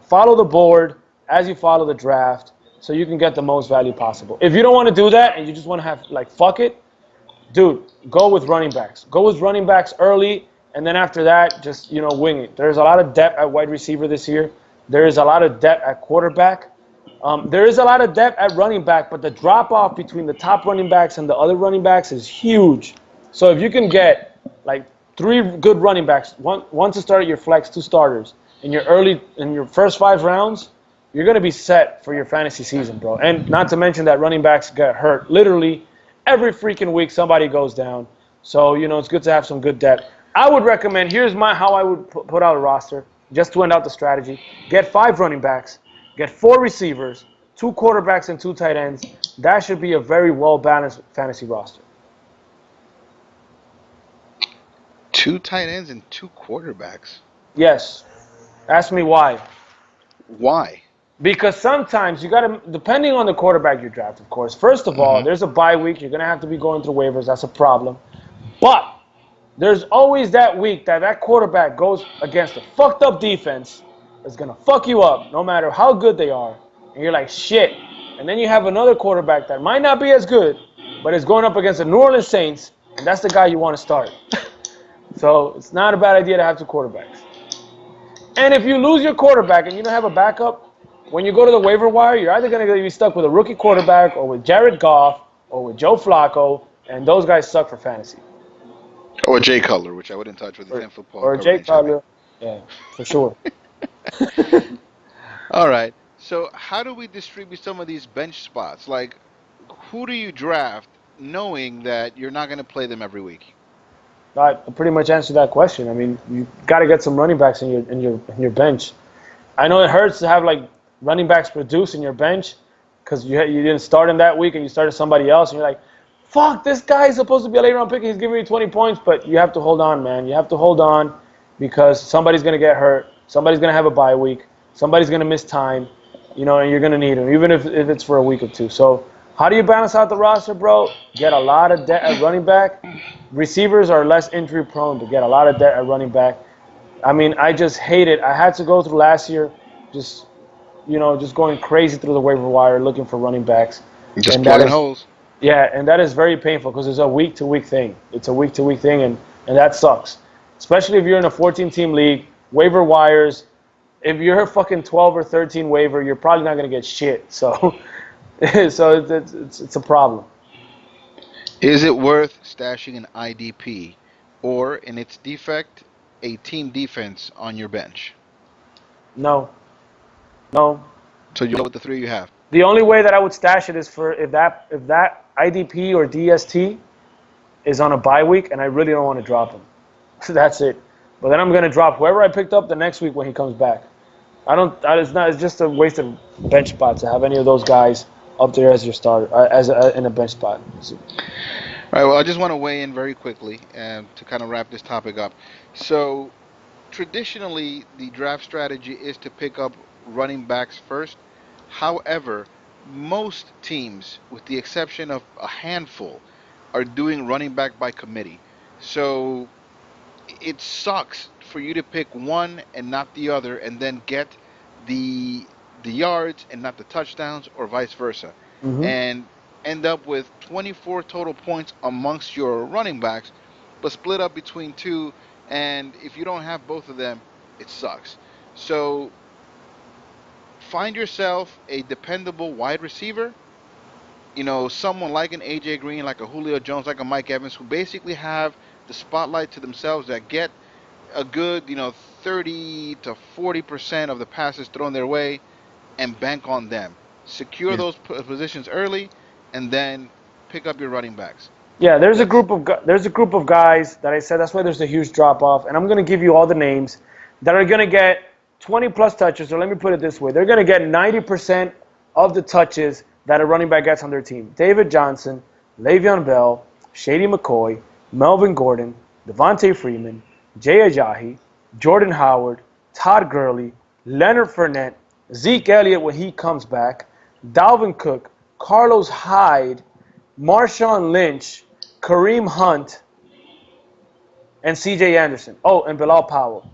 follow the board as you follow the draft so you can get the most value possible. If you don't want to do that and you just want to have, like, fuck it, dude, go with running backs. Go with running backs early, and then after that, just wing it. There's a lot of depth at wide receiver this year. There is a lot of depth at quarterback. There is a lot of depth at running back, but the drop off between the top running backs and the other running backs is huge. So if you can get like 3 good running backs, one to start your flex, 2 starters in your first 5 rounds, you're gonna be set for your fantasy season, bro. And not to mention that running backs get hurt literally every freaking week. Somebody goes down, so it's good to have some good depth. I would recommend. Here's how I would put out a roster just to end out the strategy. Get 5 running backs. Get 4 receivers, 2 quarterbacks, and 2 tight ends. That should be a very well-balanced fantasy roster. 2 tight ends and 2 quarterbacks. Yes. Ask me why. Why? Because sometimes you got to, depending on the quarterback you draft, of course. First of all, there's a bye week. You're going to have to be going through waivers. That's a problem. But there's always that week that quarterback goes against a fucked up defense. It's going to fuck you up no matter how good they are. And you're like, shit. And then you have another quarterback that might not be as good, but is going up against the New Orleans Saints, and that's the guy you want to start. So it's not a bad idea to have 2 quarterbacks. And if you lose your quarterback and you don't have a backup, when you go to the waiver wire, you're either going to be stuck with a rookie quarterback or with Jared Goff or with Joe Flacco, and those guys suck for fantasy. Or Jay Cutler, which I wouldn't touch with the 10 football. Or Jay Cutler. Yeah, for sure. All right. So how do we distribute some of these bench spots? Like, who do you draft knowing that you're not going to play them every week? I pretty much answered that question. I mean, you got to get some running backs in your bench. I know it hurts to have like running backs produce in your bench because you didn't start him that week and you started somebody else and you're like, fuck, this guy is supposed to be a late round pick and he's giving me 20 points. But you have to hold on, man. You have to hold on because somebody's going to get hurt. Somebody's going to have a bye week. Somebody's going to miss time, and you're going to need him, even if it's for a week or 2. So how do you balance out the roster, bro? Get a lot of depth at running back. Receivers are less injury prone to get a lot of depth at running back. I mean, I just hate it. I had to go through last year just going crazy through the waiver wire looking for running backs. Just plugging holes. Yeah, and that is very painful because it's a week-to-week thing. It's a week-to-week thing, and that sucks. Especially if you're in a 14-team league, waiver wires. If you're a fucking 12 or 13 waiver, you're probably not going to get shit. So, it's a problem. Is it worth stashing an IDP or, in its defect, a team defense on your bench? No. So you go with the 3 you have. The only way that I would stash it is for if that IDP or DST is on a bye week and I really don't want to drop him. That's it. But then I'm going to drop whoever I picked up the next week when he comes back. It's just a waste of bench spot to have any of those guys up there as your starter, in a bench spot. All right, well, I just want to weigh in very quickly to kind of wrap this topic up. So, traditionally, the draft strategy is to pick up running backs first. However, most teams, with the exception of a handful, are doing running back by committee. So, it sucks for you to pick one and not the other and then get the yards and not the touchdowns or vice versa. And end up with 24 total points amongst your running backs, but split up between 2, and if you don't have both of them, it sucks. So find yourself a dependable wide receiver, someone like an AJ Green, like a Julio Jones, like a Mike Evans, who basically have the spotlight to themselves, that get a good 30 to 40% of the passes thrown their way, and bank on them. Secure those positions early, and then pick up your running backs. Yeah, there's a group of guys that I said that's why there's a huge drop off, and I'm going to give you all the names that are going to get 20 plus touches. Or let me put it this way: they're going to get 90% of the touches that a running back gets on their team. David Johnson, Le'Veon Bell, Shady McCoy, Melvin Gordon, Devontae Freeman, Jay Ajayi, Jordan Howard, Todd Gurley, Leonard Fournette, Zeke Elliott when he comes back, Dalvin Cook, Carlos Hyde, Marshawn Lynch, Kareem Hunt, and C.J. Anderson. Oh, and Bilal Powell.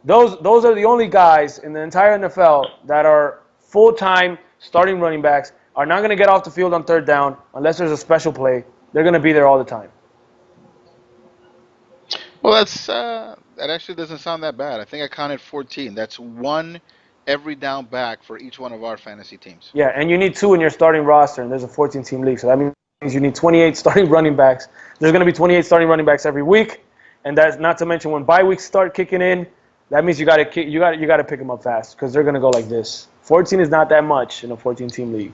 Those are the only guys in the entire NFL that are full-time starting running backs, are not going to get off the field on third down unless there's a special play. They're going to be there all the time. Well, that actually doesn't sound that bad. I think I counted 14. That's one every down back for each one of our fantasy teams. Yeah, and you need two in your starting roster, and there's a 14-team league, so that means you need 28 starting running backs. There's going to be 28 starting running backs every week, and that's not to mention when bye weeks start kicking in. That means you got to pick them up fast because they're going to go like this. 14 is not that much in a 14-team league.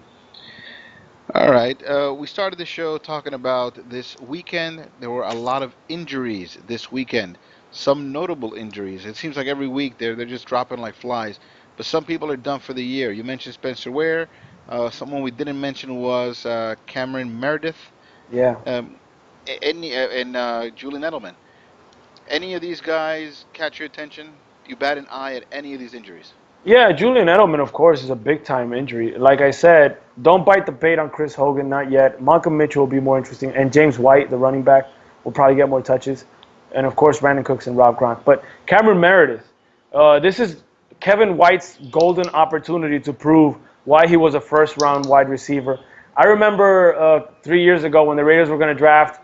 All right. We started the show talking about this weekend. There were a lot of injuries this weekend. Some notable injuries. It seems like every week they're just dropping like flies. But some people are done for the year. You mentioned Spencer Ware. Someone we didn't mention was Cameron Meredith. Yeah. And Julian Edelman. Any of these guys catch your attention? Do you bat an eye at any of these injuries? Yeah, Julian Edelman, of course, is a big-time injury. Like I said, don't bite the bait on Chris Hogan, not yet. Malcolm Mitchell will be more interesting, and James White, the running back, will probably get more touches. And, of course, Brandon Cooks and Rob Gronk. But Cameron Meredith, this is Kevin White's golden opportunity to prove why he was a first-round wide receiver. I remember 3 years ago when the Raiders were going to draft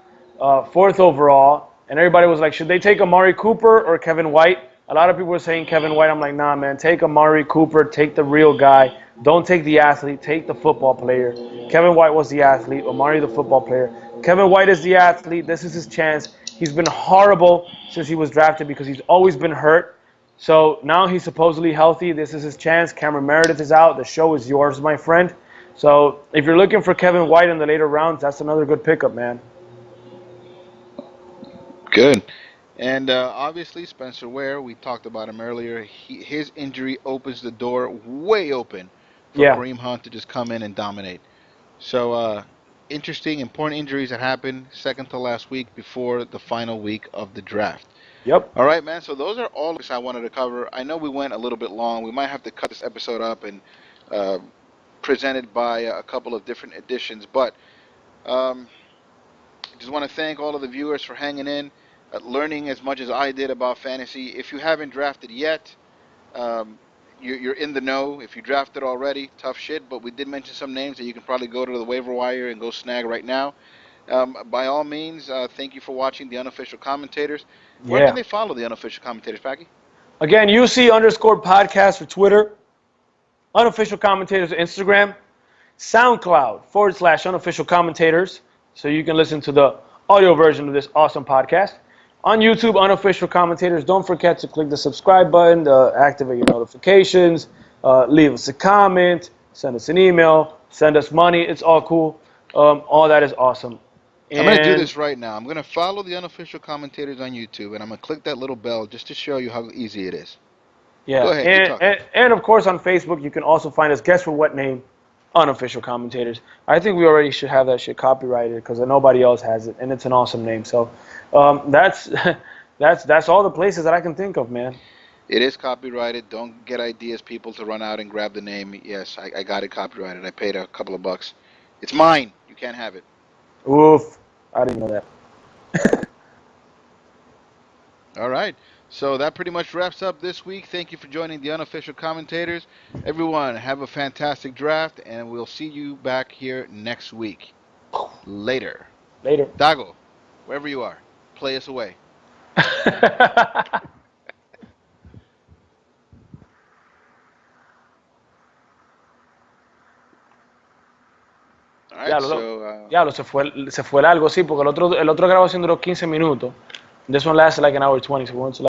fourth overall, and everybody was like, should they take Amari Cooper or Kevin White? A lot of people were saying Kevin White. I'm like, nah, man, take Amari Cooper, take the real guy. Don't take the athlete, take the football player. Kevin White was the athlete, Amari the football player. Kevin White is the athlete. This is his chance. He's been horrible since he was drafted because he's always been hurt. So now he's supposedly healthy. This is his chance. Cameron Meredith is out. The show is yours, my friend. So if you're looking for Kevin White in the later rounds, that's another good pickup, man. Good. And obviously, Spencer Ware, we talked about him earlier. His injury opens the door way open for Yeah. Kareem Hunt to just come in and dominate. So, interesting, important injuries that happened second to last week before the final week of the draft. Yep. All right, man. So those are all I wanted to cover. I know we went a little bit long. We might have to cut this episode up and uh, present it by a couple of different editions. But um, just want to thank all of the viewers for hanging in, learning as much as I did about fantasy. If you haven't drafted yet, um, you're in the know. If you drafted already, tough shit. But we did mention some names that you can probably go to the waiver wire and go snag right now. By all means, thank you for watching the Unofficial Commentators. Where can Yeah. they follow the Unofficial Commentators, Paki? Again, UC_podcast for Twitter, Unofficial Commentators Instagram, SoundCloud /Unofficial Commentators, so you can listen to the audio version of this awesome podcast. On YouTube, Unofficial Commentators. Don't forget to click the subscribe button, activate your notifications, leave us a comment, send us an email, send us money. It's all cool. All that is awesome. I'm going to do this right now. I'm going to follow the Unofficial Commentators on YouTube, and I'm going to click that little bell just to show you how easy it is. Yeah, Go ahead, keep talking. And of course on Facebook, you can also find us. Guess for what name? Unofficial Commentators. I think we already should have that shit copyrighted because nobody else has it, and it's an awesome name. So that's that's all the places that I can think of, man. It is copyrighted. Don't get ideas, people, to run out and grab the name. Yes, I got it copyrighted. I paid a couple of bucks. It's mine. You can't have it. Oof, I didn't know that. All right. So that pretty much wraps up this week. Thank you for joining the Unofficial Commentators. Everyone, have a fantastic draft, and we'll see you back here next week. Later. Later. Dago, wherever you are, play us away. All right, se fue largo, sí, porque el otro grabación duró 15 minutos. This one lasted like an hour 20, so we went to